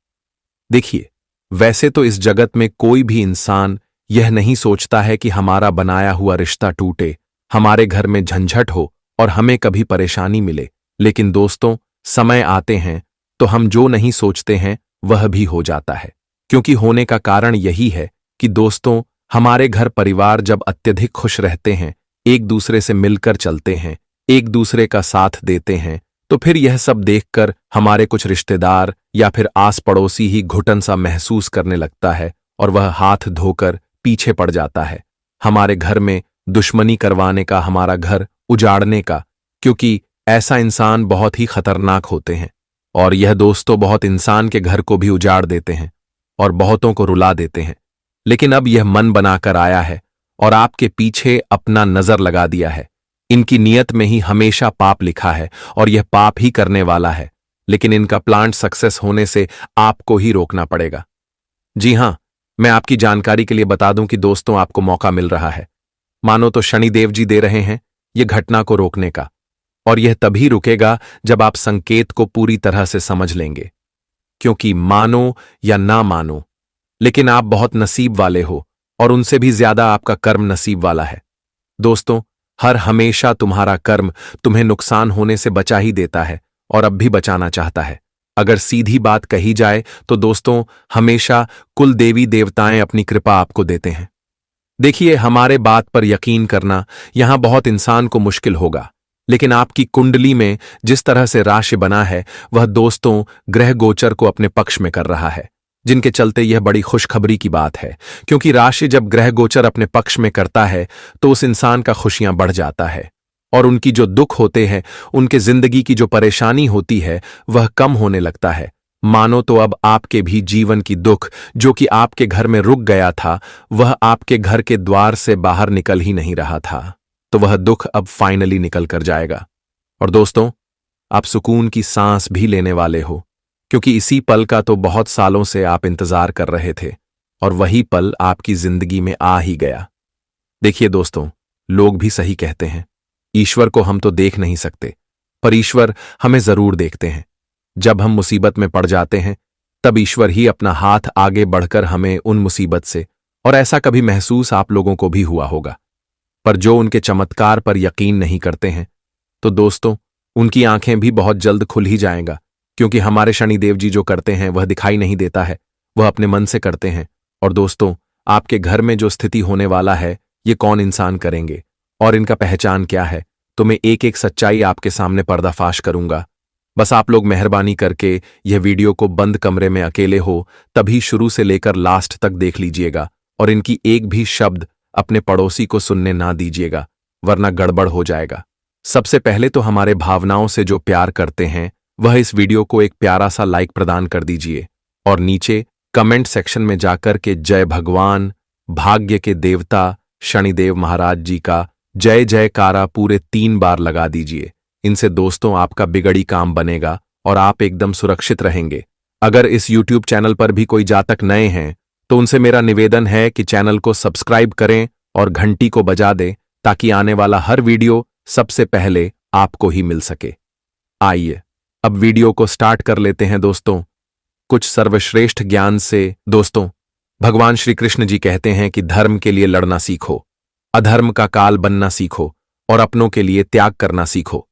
देखिए, वैसे तो इस जगत में कोई भी इंसान यह नहीं सोचता है कि हमारा बनाया हुआ रिश्ता टूटे, हमारे घर में झंझट हो और हमें कभी परेशानी मिले। लेकिन दोस्तों, समय आते हैं तो हम जो नहीं सोचते हैं वह भी हो जाता है, क्योंकि होने का कारण यही है कि दोस्तों, हमारे घर परिवार जब अत्यधिक खुश रहते हैं, एक दूसरे से मिलकर चलते हैं, एक दूसरे का साथ देते हैं, तो फिर यह सब देखकर हमारे कुछ रिश्तेदार या फिर आस पड़ोसी ही घुटन सा महसूस करने लगता है और वह हाथ धोकर पीछे पड़ जाता है हमारे घर में दुश्मनी करवाने का, हमारा घर उजाड़ने का, क्योंकि ऐसा इंसान बहुत ही खतरनाक होते हैं और यह दोस्तों बहुत इंसान के घर को भी उजाड़ देते हैं और बहुतों को रुला देते हैं। लेकिन अब यह मन बनाकर आया है और आपके पीछे अपना नजर लगा दिया है। इनकी नियत में ही हमेशा पाप लिखा है और यह पाप ही करने वाला है, लेकिन इनका प्लान सक्सेस होने से आपको ही रोकना पड़ेगा। जी हां, मैं आपकी जानकारी के लिए बता दूं कि दोस्तों, आपको मौका मिल रहा है, मानो तो शनिदेव जी दे रहे हैं यह घटना को रोकने का, और यह तभी रुकेगा जब आप संकेत को पूरी तरह से समझ लेंगे। क्योंकि मानो या ना मानो, लेकिन आप बहुत नसीब वाले हो और उनसे भी ज्यादा आपका कर्म नसीब वाला है। दोस्तों, हर हमेशा तुम्हारा कर्म तुम्हें नुकसान होने से बचा ही देता है और अब भी बचाना चाहता है। अगर सीधी बात कही जाए तो दोस्तों, हमेशा कुल देवी देवताएं अपनी कृपा आपको देते हैं। देखिए, हमारे बात पर यकीन करना यहां बहुत इंसान को मुश्किल होगा, लेकिन आपकी कुंडली में जिस तरह से राशि बना है वह दोस्तों ग्रह गोचर को अपने पक्ष में कर रहा है, जिनके चलते यह बड़ी खुशखबरी की बात है। क्योंकि राशि जब ग्रह गोचर अपने पक्ष में करता है तो उस इंसान का खुशियां बढ़ जाता है और उनकी जो दुख होते हैं, उनके जिंदगी की जो परेशानी होती है वह कम होने लगता है। मानो तो अब आपके भी जीवन की दुख जो कि आपके घर में रुक गया था, वह आपके घर के द्वार से बाहर निकल ही नहीं रहा था, तो वह दुख अब फाइनली निकल कर जाएगा। और दोस्तों, आप सुकून की सांस भी लेने वाले हो, क्योंकि इसी पल का तो बहुत सालों से आप इंतजार कर रहे थे और वही पल आपकी जिंदगी में आ ही गया। देखिए दोस्तों, लोग भी सही कहते हैं, ईश्वर को हम तो देख नहीं सकते, पर ईश्वर हमें जरूर देखते हैं। जब हम मुसीबत में पड़ जाते हैं तब ईश्वर ही अपना हाथ आगे बढ़कर हमें उन मुसीबत से, और ऐसा कभी महसूस आप लोगों को भी हुआ होगा। पर जो उनके चमत्कार पर यकीन नहीं करते हैं, तो दोस्तों, उनकी आंखें भी बहुत जल्द खुल ही जाएगा, क्योंकि हमारे शनिदेव जी जो करते हैं वह दिखाई नहीं देता है, वह अपने मन से करते हैं। और दोस्तों, आपके घर में जो स्थिति होने वाला है ये कौन इंसान करेंगे और इनका पहचान क्या है, तो मैं एक एक सच्चाई आपके सामने पर्दाफाश करूंगा। बस आप लोग मेहरबानी करके यह वीडियो को बंद कमरे में अकेले हो तभी शुरू से लेकर लास्ट तक देख लीजिएगा और इनकी एक भी शब्द अपने पड़ोसी को सुनने ना दीजिएगा, वरना गड़बड़ हो जाएगा। सबसे पहले तो हमारे भावनाओं से जो प्यार करते हैं वह इस वीडियो को एक प्यारा सा लाइक प्रदान कर दीजिए और नीचे कमेंट सेक्शन में जाकर के जय भगवान भाग्य के देवता शनिदेव महाराज जी का जय जयकारा पूरे 3 बार लगा दीजिए। इनसे दोस्तों आपका बिगड़ी काम बनेगा और आप एकदम सुरक्षित रहेंगे। अगर इस YouTube चैनल पर भी कोई जातक नए हैं तो उनसे मेरा निवेदन है कि चैनल को सब्सक्राइब करें और घंटी को बजा दें, ताकि आने वाला हर वीडियो सबसे पहले आपको ही मिल सके। आइए अब वीडियो को स्टार्ट कर लेते हैं दोस्तों। कुछ सर्वश्रेष्ठ ज्ञान से दोस्तों, भगवान श्री कृष्ण जी कहते हैं कि धर्म के लिए लड़ना सीखो, अधर्म का काल बनना सीखो और अपनों के लिए त्याग करना सीखो।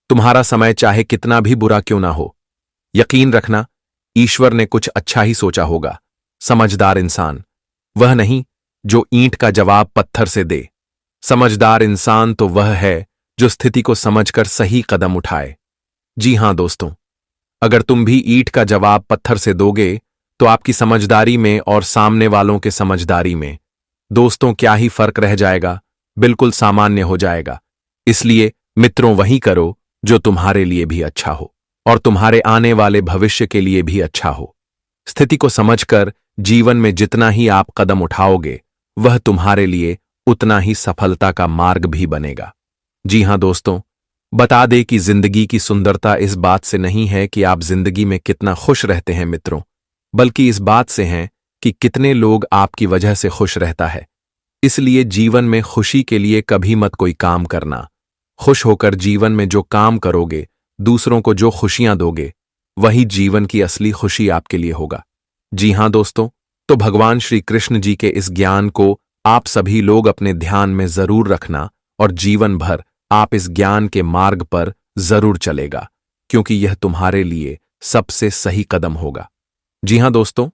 तुम्हारा समय चाहे कितना भी बुरा क्यों ना हो, यकीन रखना ईश्वर ने कुछ अच्छा ही सोचा होगा। समझदार इंसान वह नहीं जो ईंट का जवाब पत्थर से दे, समझदार इंसान तो वह है जो स्थिति को समझकर सही कदम उठाए। जी हां दोस्तों, अगर तुम भी ईंट का जवाब पत्थर से दोगे तो आपकी समझदारी में और सामने वालों के समझदारी में दोस्तों क्या ही फर्क रह जाएगा, बिल्कुल सामान्य हो जाएगा। इसलिए मित्रों वही करो जो तुम्हारे लिए भी अच्छा हो और तुम्हारे आने वाले भविष्य के लिए भी अच्छा हो। स्थिति को समझकर जीवन में जितना ही आप कदम उठाओगे वह तुम्हारे लिए उतना ही सफलता का मार्ग भी बनेगा। जी हां दोस्तों, बता दे कि जिंदगी की सुंदरता इस बात से नहीं है कि आप जिंदगी में कितना खुश रहते हैं मित्रों, बल्कि इस बात से है कि कितने लोग आपकी वजह से खुश रहता है। इसलिए जीवन में खुशी के लिए कभी मत कोई काम करना। खुश होकर जीवन में जो काम करोगे, दूसरों को जो खुशियां दोगे, वही जीवन की असली खुशी आपके लिए होगा। जी हां दोस्तों, तो भगवान श्री कृष्ण जी के इस ज्ञान को आप सभी लोग अपने ध्यान में जरूर रखना और जीवन भर आप इस ज्ञान के मार्ग पर जरूर चलेगा, क्योंकि यह तुम्हारे लिए सबसे सही कदम होगा। जी हां दोस्तों,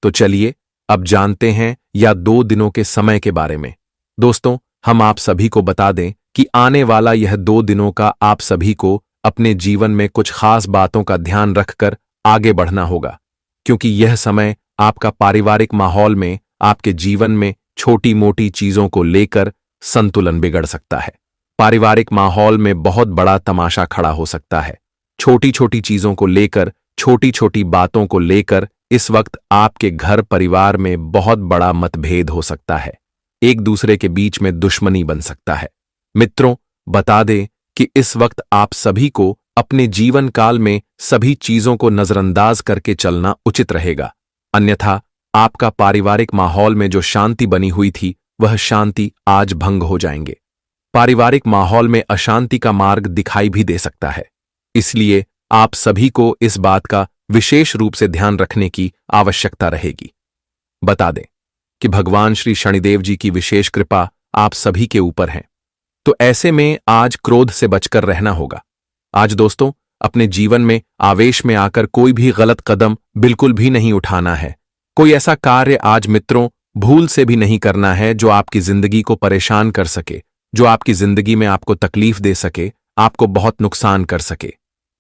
तो चलिए अब जानते हैं या 2 दिनों के समय के बारे में। दोस्तों, हम आप सभी को बता दें कि आने वाला यह 2 दिनों का आप सभी को अपने जीवन में कुछ खास बातों का ध्यान रखकर आगे बढ़ना होगा, क्योंकि यह समय आपका पारिवारिक माहौल में आपके जीवन में छोटी मोटी चीजों को लेकर संतुलन बिगड़ सकता है। पारिवारिक माहौल में बहुत बड़ा तमाशा खड़ा हो सकता है। छोटी छोटी चीजों को लेकर, छोटी छोटी बातों को लेकर इस वक्त आपके घर परिवार में बहुत बड़ा मतभेद हो सकता है। एक दूसरे के बीच में दुश्मनी बन सकता है। मित्रों, बता दें कि इस वक्त आप सभी को अपने जीवन काल में सभी चीजों को नजरअंदाज करके चलना उचित रहेगा, अन्यथा आपका पारिवारिक माहौल में जो शांति बनी हुई थी वह शांति आज भंग हो जाएंगे। पारिवारिक माहौल में अशांति का मार्ग दिखाई भी दे सकता है। इसलिए आप सभी को इस बात का विशेष रूप से ध्यान रखने की आवश्यकता रहेगी। बता दें कि भगवान श्री शनिदेव जी की विशेष कृपा आप सभी के ऊपर है, तो ऐसे में आज क्रोध से बचकर रहना होगा। आज दोस्तों, अपने जीवन में आवेश में आकर कोई भी गलत कदम बिल्कुल भी नहीं उठाना है। कोई ऐसा कार्य आज मित्रों भूल से भी नहीं करना है जो आपकी जिंदगी को परेशान कर सके, जो आपकी जिंदगी में आपको तकलीफ दे सके, आपको बहुत नुकसान कर सके।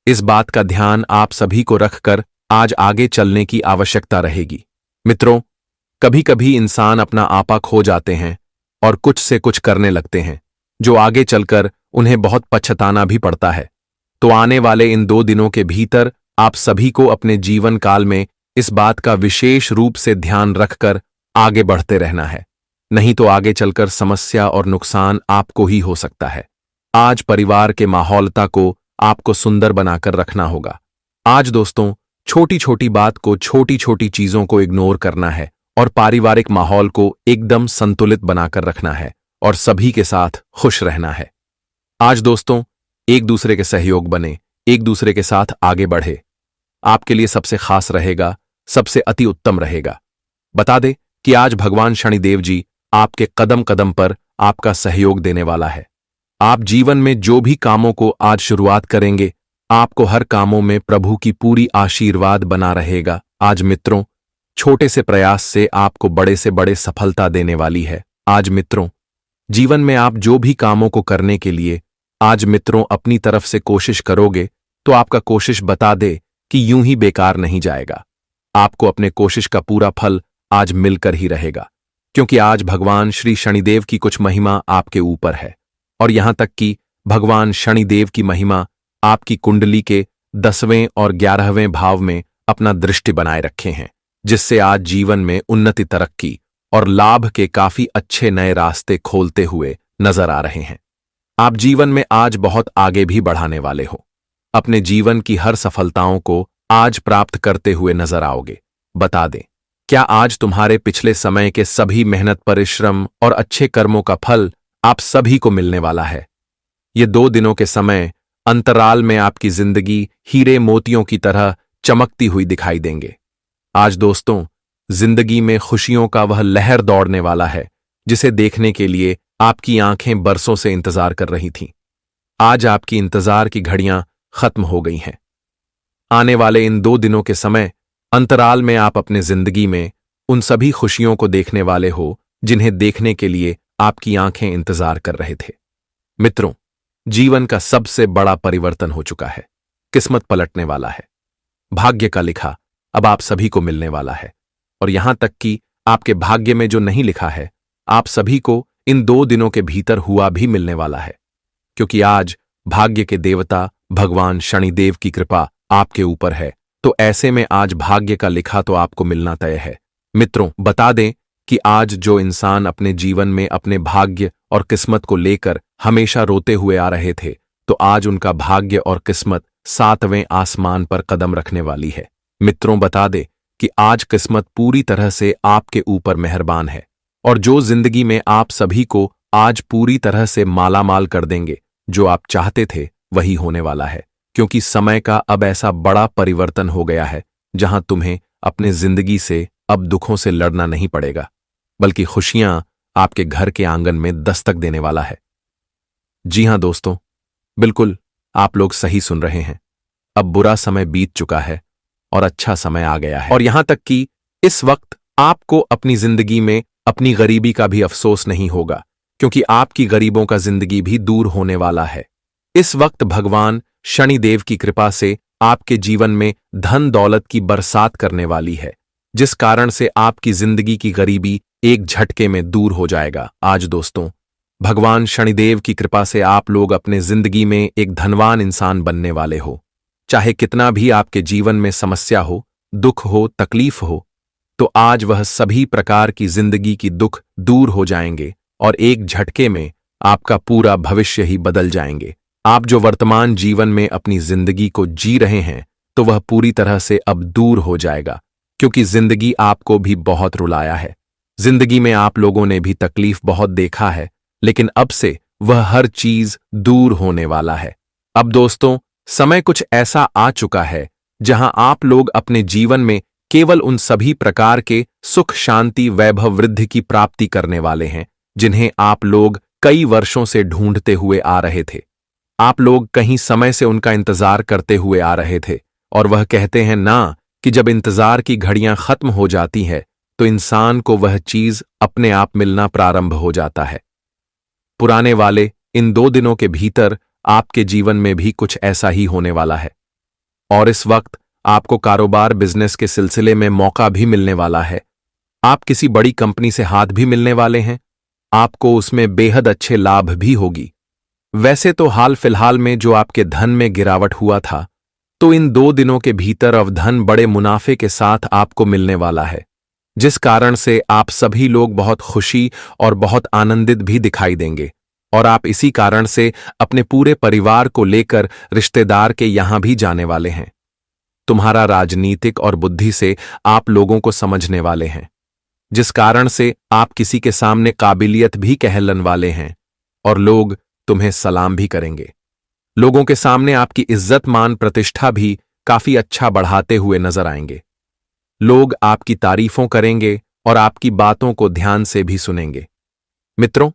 इस बात का ध्यान आप सभी को रखकर आज आगे चलने की आवश्यकता रहेगी। मित्रों, कभी कभी इंसान अपना आपा खो जाते हैं और कुछ से कुछ करने लगते हैं जो आगे चलकर उन्हें बहुत पछताना भी पड़ता है। तो आने वाले इन 2 दिनों के भीतर आप सभी को अपने जीवन काल में इस बात का विशेष रूप से ध्यान रखकर आगे बढ़ते रहना है, नहीं तो आगे चलकर समस्या और नुकसान आपको ही हो सकता है। आज परिवार के माहौलता को आपको सुंदर बनाकर रखना होगा। आज दोस्तों, छोटी छोटी बात को, छोटी छोटी चीजों को इग्नोर करना है और पारिवारिक माहौल को एकदम संतुलित बनाकर रखना है और सभी के साथ खुश रहना है। आज दोस्तों, एक दूसरे के सहयोग बने, एक दूसरे के साथ आगे बढ़े, आपके लिए सबसे खास रहेगा, सबसे अति उत्तम रहेगा। बता दे कि आज भगवान शनिदेव जी आपके कदम कदम पर आपका सहयोग देने वाला है। आप जीवन में जो भी कामों को आज शुरुआत करेंगे, आपको हर कामों में प्रभु की पूरी आशीर्वाद बना रहेगा। आज मित्रों, छोटे से प्रयास से आपको बड़े से बड़े सफलता देने वाली है। आज मित्रों, जीवन में आप जो भी कामों को करने के लिए आज मित्रों अपनी तरफ से कोशिश करोगे तो आपका कोशिश बता दे कि यूं ही बेकार नहीं जाएगा। आपको अपने कोशिश का पूरा फल आज मिलकर ही रहेगा, क्योंकि आज भगवान श्री शनिदेव की कुछ महिमा आपके ऊपर है और यहां तक कि भगवान शनिदेव की महिमा आपकी कुंडली के 10वें और 11वें भाव में अपना दृष्टि बनाए रखे हैं, जिससे आज जीवन में उन्नति, तरक्की और लाभ के काफी अच्छे नए रास्ते खोलते हुए नजर आ रहे हैं। आप जीवन में आज बहुत आगे भी बढ़ाने वाले हो। अपने जीवन की हर सफलताओं को आज प्राप्त करते हुए नजर आओगे। बता दें, क्या आज तुम्हारे पिछले समय के सभी मेहनत, परिश्रम और अच्छे कर्मों का फल आप सभी को मिलने वाला है। ये 2 दिनों के समय अंतराल में आपकी जिंदगी हीरे मोतियों की तरह चमकती हुई दिखाई देंगे। आज दोस्तों, जिंदगी में खुशियों का वह लहर दौड़ने वाला है जिसे देखने के लिए आपकी आंखें बरसों से इंतजार कर रही थीं। आज आपकी इंतजार की घड़ियां खत्म हो गई हैं। आने वाले इन 2 दिनों के समय अंतराल में आप अपने जिंदगी में उन सभी खुशियों को देखने वाले हो जिन्हें देखने के लिए आपकी आंखें इंतजार कर रहे थे। मित्रों, जीवन का सबसे बड़ा परिवर्तन हो चुका है। किस्मत पलटने वाला है। भाग्य का लिखा अब आप सभी को मिलने वाला है। और यहां तक कि आपके भाग्य में जो नहीं लिखा है, आप सभी को इन 2 दिनों के भीतर हुआ भी मिलने वाला है। क्योंकि आज भाग्य के देवता भगवान शनिदेव की कृपा आपके ऊपर है, तो ऐसे में आज भाग्य का लिखा तो आपको मिलना तय है। मित्रों, बता दें कि आज जो इंसान अपने जीवन में अपने भाग्य और किस्मत को लेकर हमेशा रोते हुए आ रहे थे, तो आज उनका भाग्य और किस्मत 7वें आसमान पर कदम रखने वाली है। मित्रों, बता दे कि आज किस्मत पूरी तरह से आपके ऊपर मेहरबान है और जो जिंदगी में आप सभी को आज पूरी तरह से मालामाल कर देंगे, जो आप चाहते थे वही होने वाला है। क्योंकि समय का अब ऐसा बड़ा परिवर्तन हो गया है जहां तुम्हें अपने जिंदगी से अब दुखों से लड़ना नहीं पड़ेगा, बल्कि खुशियां आपके घर के आंगन में दस्तक देने वाला है। जी हां दोस्तों, बिल्कुल आप लोग सही सुन रहे हैं। अब बुरा समय बीत चुका है और अच्छा समय आ गया है। और यहां तक कि इस वक्त आपको अपनी जिंदगी में अपनी गरीबी का भी अफसोस नहीं होगा, क्योंकि आपकी गरीबों का जिंदगी भी दूर होने वाला है। इस वक्त भगवान शनिदेव की कृपा से आपके जीवन में धन दौलत की बरसात करने वाली है, जिस कारण से आपकी जिंदगी की गरीबी एक झटके में दूर हो जाएगा। आज दोस्तों, भगवान शनिदेव की कृपा से आप लोग अपने जिंदगी में एक धनवान इंसान बनने वाले हो। चाहे कितना भी आपके जीवन में समस्या हो, दुख हो, तकलीफ हो, तो आज वह सभी प्रकार की जिंदगी की दुख दूर हो जाएंगे और एक झटके में आपका पूरा भविष्य ही बदल जाएंगे। आप जो वर्तमान जीवन में अपनी जिंदगी को जी रहे हैं, तो वह पूरी तरह से अब दूर हो जाएगा, क्योंकि जिंदगी आपको भी बहुत रुलाया है। जिंदगी में आप लोगों ने भी तकलीफ बहुत देखा है, लेकिन अब से वह हर चीज दूर होने वाला है। अब दोस्तों, समय कुछ ऐसा आ चुका है जहां आप लोग अपने जीवन में केवल उन सभी प्रकार के सुख, शांति, वैभव, वृद्धि की प्राप्ति करने वाले हैं जिन्हें आप लोग कई वर्षों से ढूंढते हुए आ रहे थे। आप लोग कहीं समय से उनका इंतजार करते हुए आ रहे थे, और वह कहते हैं ना कि जब इंतजार की घड़ियां खत्म हो जाती है तो इंसान को वह चीज अपने आप मिलना प्रारंभ हो जाता है। पुराने वाले इन 2 दिनों के भीतर आपके जीवन में भी कुछ ऐसा ही होने वाला है। और इस वक्त आपको कारोबार, बिजनेस के सिलसिले में मौका भी मिलने वाला है। आप किसी बड़ी कंपनी से हाथ भी मिलने वाले हैं। आपको उसमें बेहद अच्छे लाभ भी होगी। वैसे तो हाल फिलहाल में जो आपके धन में गिरावट हुआ था, तो इन 2 दिनों के भीतर अब धन बड़े मुनाफे के साथ आपको मिलने वाला है, जिस कारण से आप सभी लोग बहुत खुशी और बहुत आनंदित भी दिखाई देंगे। और आप इसी कारण से अपने पूरे परिवार को लेकर रिश्तेदार के यहां भी जाने वाले हैं। तुम्हारा राजनीतिक और बुद्धि से आप लोगों को समझने वाले हैं, जिस कारण से आप किसी के सामने काबिलियत भी कहलन वाले हैं और लोग तुम्हें सलाम भी करेंगे। लोगों के सामने आपकी इज्जत, मान, प्रतिष्ठा भी काफी अच्छा बढ़ाते हुए नजर आएंगे। लोग आपकी तारीफों करेंगे और आपकी बातों को ध्यान से भी सुनेंगे। मित्रों,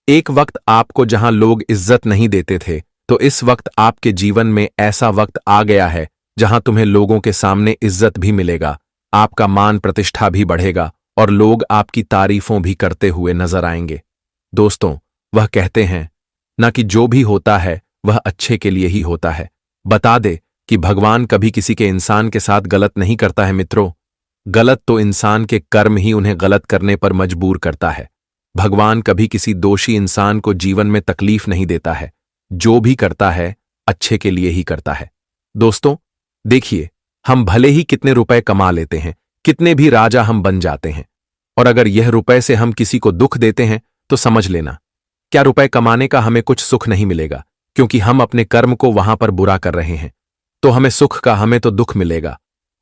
एक वक्त आपको जहां लोग इज्जत नहीं देते थे, तो इस वक्त आपके जीवन में ऐसा वक्त आ गया है जहां तुम्हें लोगों के सामने इज्जत भी मिलेगा, आपका मान प्रतिष्ठा भी बढ़ेगा और लोग आपकी तारीफों भी करते हुए नजर आएंगे। दोस्तों, वह कहते हैं ना कि जो भी होता है वह अच्छे के लिए ही होता है। बता दे कि भगवान कभी किसी के इंसान के साथ गलत नहीं करता है। मित्रों, गलत तो इंसान के कर्म ही उन्हें गलत करने पर मजबूर करता है। भगवान कभी किसी दोषी इंसान को जीवन में तकलीफ नहीं देता है। जो भी करता है अच्छे के लिए ही करता है। दोस्तों, देखिए, हम भले ही कितने रुपए कमा लेते हैं, कितने भी राजा हम बन जाते हैं, और अगर यह रुपए से हम किसी को दुख देते हैं तो समझ लेना, क्या रुपए कमाने का हमें कुछ सुख नहीं मिलेगा, क्योंकि हम अपने कर्म को वहां पर बुरा कर रहे हैं। तो हमें सुख का, हमें तो दुख मिलेगा।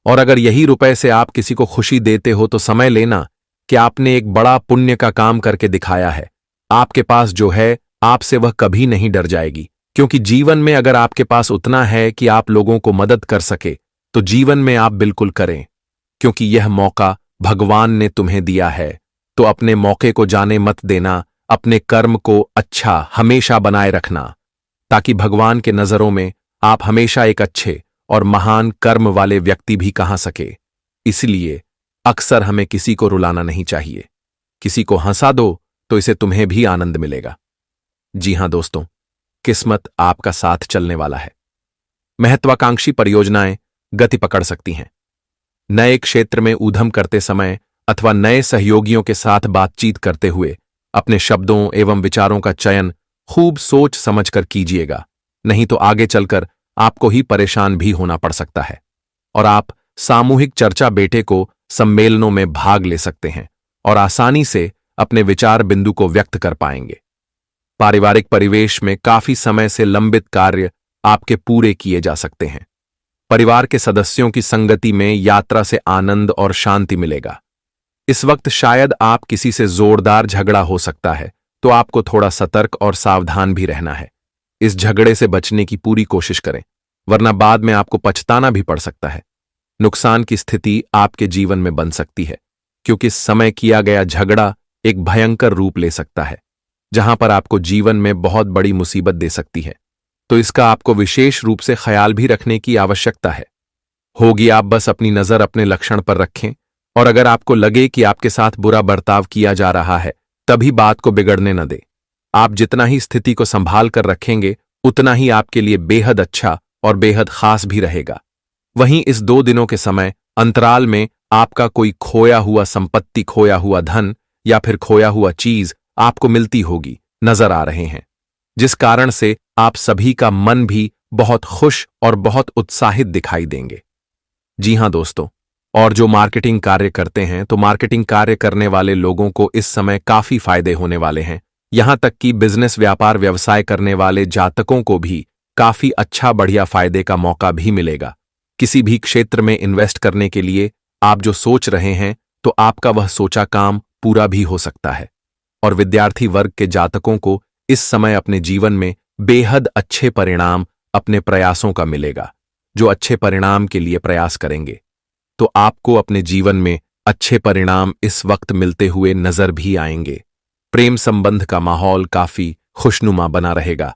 और अगर यही रुपए से आप किसी को खुशी देते हो तो समझ लेना कि आपने एक बड़ा पुण्य का काम करके दिखाया है। आपके पास जो है, आपसे वह कभी नहीं डर जाएगी, क्योंकि जीवन में अगर आपके पास उतना है कि आप लोगों को मदद कर सके, तो जीवन में आप बिल्कुल करें, क्योंकि यह मौका भगवान ने तुम्हें दिया है। तो अपने मौके को जाने मत देना, अपने कर्म को अच्छा हमेशा बनाए रखना, ताकि भगवान के नजरों में आप हमेशा एक अच्छे और महान कर्म वाले व्यक्ति भी कहा सके। इसलिए अक्सर हमें किसी को रुलाना नहीं चाहिए। किसी को हंसा दो तो इसे तुम्हें भी आनंद मिलेगा। जी हां दोस्तों, किस्मत आपका साथ चलने वाला है। महत्वाकांक्षी परियोजनाएं गति पकड़ सकती हैं। नए क्षेत्र में ऊधम करते समय अथवा नए सहयोगियों के साथ बातचीत करते हुए अपने शब्दों एवं विचारों का चयन खूब सोच समझकर कीजिएगा, नहीं तो आगे चलकर आपको ही परेशान भी होना पड़ सकता है। और आप सामूहिक चर्चा बेटे को सम्मेलनों में भाग ले सकते हैं और आसानी से अपने विचार बिंदु को व्यक्त कर पाएंगे। पारिवारिक परिवेश में काफी समय से लंबित कार्य आपके पूरे किए जा सकते हैं। परिवार के सदस्यों की संगति में यात्रा से आनंद और शांति मिलेगा। इस वक्त शायद आप किसी से जोरदार झगड़ा हो सकता है, तो आपको थोड़ा सतर्क और सावधान भी रहना है। इस झगड़े से बचने की पूरी कोशिश करें, वरना बाद में आपको पछताना भी पड़ सकता है। नुकसान की स्थिति आपके जीवन में बन सकती है, क्योंकि इस समय किया गया झगड़ा एक भयंकर रूप ले सकता है, जहां पर आपको जीवन में बहुत बड़ी मुसीबत दे सकती है। तो इसका आपको विशेष रूप से ख्याल भी रखने की आवश्यकता है। होगी आप बस अपनी नजर अपने लक्षण पर रखें, और अगर आपको लगे कि आपके साथ बुरा बर्ताव किया जा रहा है, तभी बात को बिगड़ने न दें। आप जितना ही स्थिति को संभाल कर रखेंगे, उतना ही आपके लिए बेहद अच्छा और बेहद खास भी रहेगा। वहीं इस 2 दिनों के समय अंतराल में आपका कोई खोया हुआ संपत्ति, खोया हुआ धन या फिर खोया हुआ चीज आपको मिलती होगी, नजर आ रहे हैं, जिस कारण से आप सभी का मन भी बहुत खुश और बहुत उत्साहित दिखाई देंगे। जी हां दोस्तों, और जो मार्केटिंग कार्य करते हैं, तो मार्केटिंग कार्य करने वाले लोगों को इस समय काफी फायदे होने वाले हैं। यहां तक कि बिजनेस, व्यापार, व्यवसाय करने वाले जातकों को भी काफी अच्छा बढ़िया फायदे का मौका भी मिलेगा। किसी भी क्षेत्र में इन्वेस्ट करने के लिए आप जो सोच रहे हैं, तो आपका वह सोचा काम पूरा भी हो सकता है। और विद्यार्थी वर्ग के जातकों को इस समय अपने जीवन में बेहद अच्छे परिणाम अपने प्रयासों का मिलेगा। जो अच्छे परिणाम के लिए प्रयास करेंगे, तो आपको अपने जीवन में अच्छे परिणाम इस वक्त मिलते हुए नजर भी आएंगे। प्रेम संबंध का माहौल काफी खुशनुमा बना रहेगा।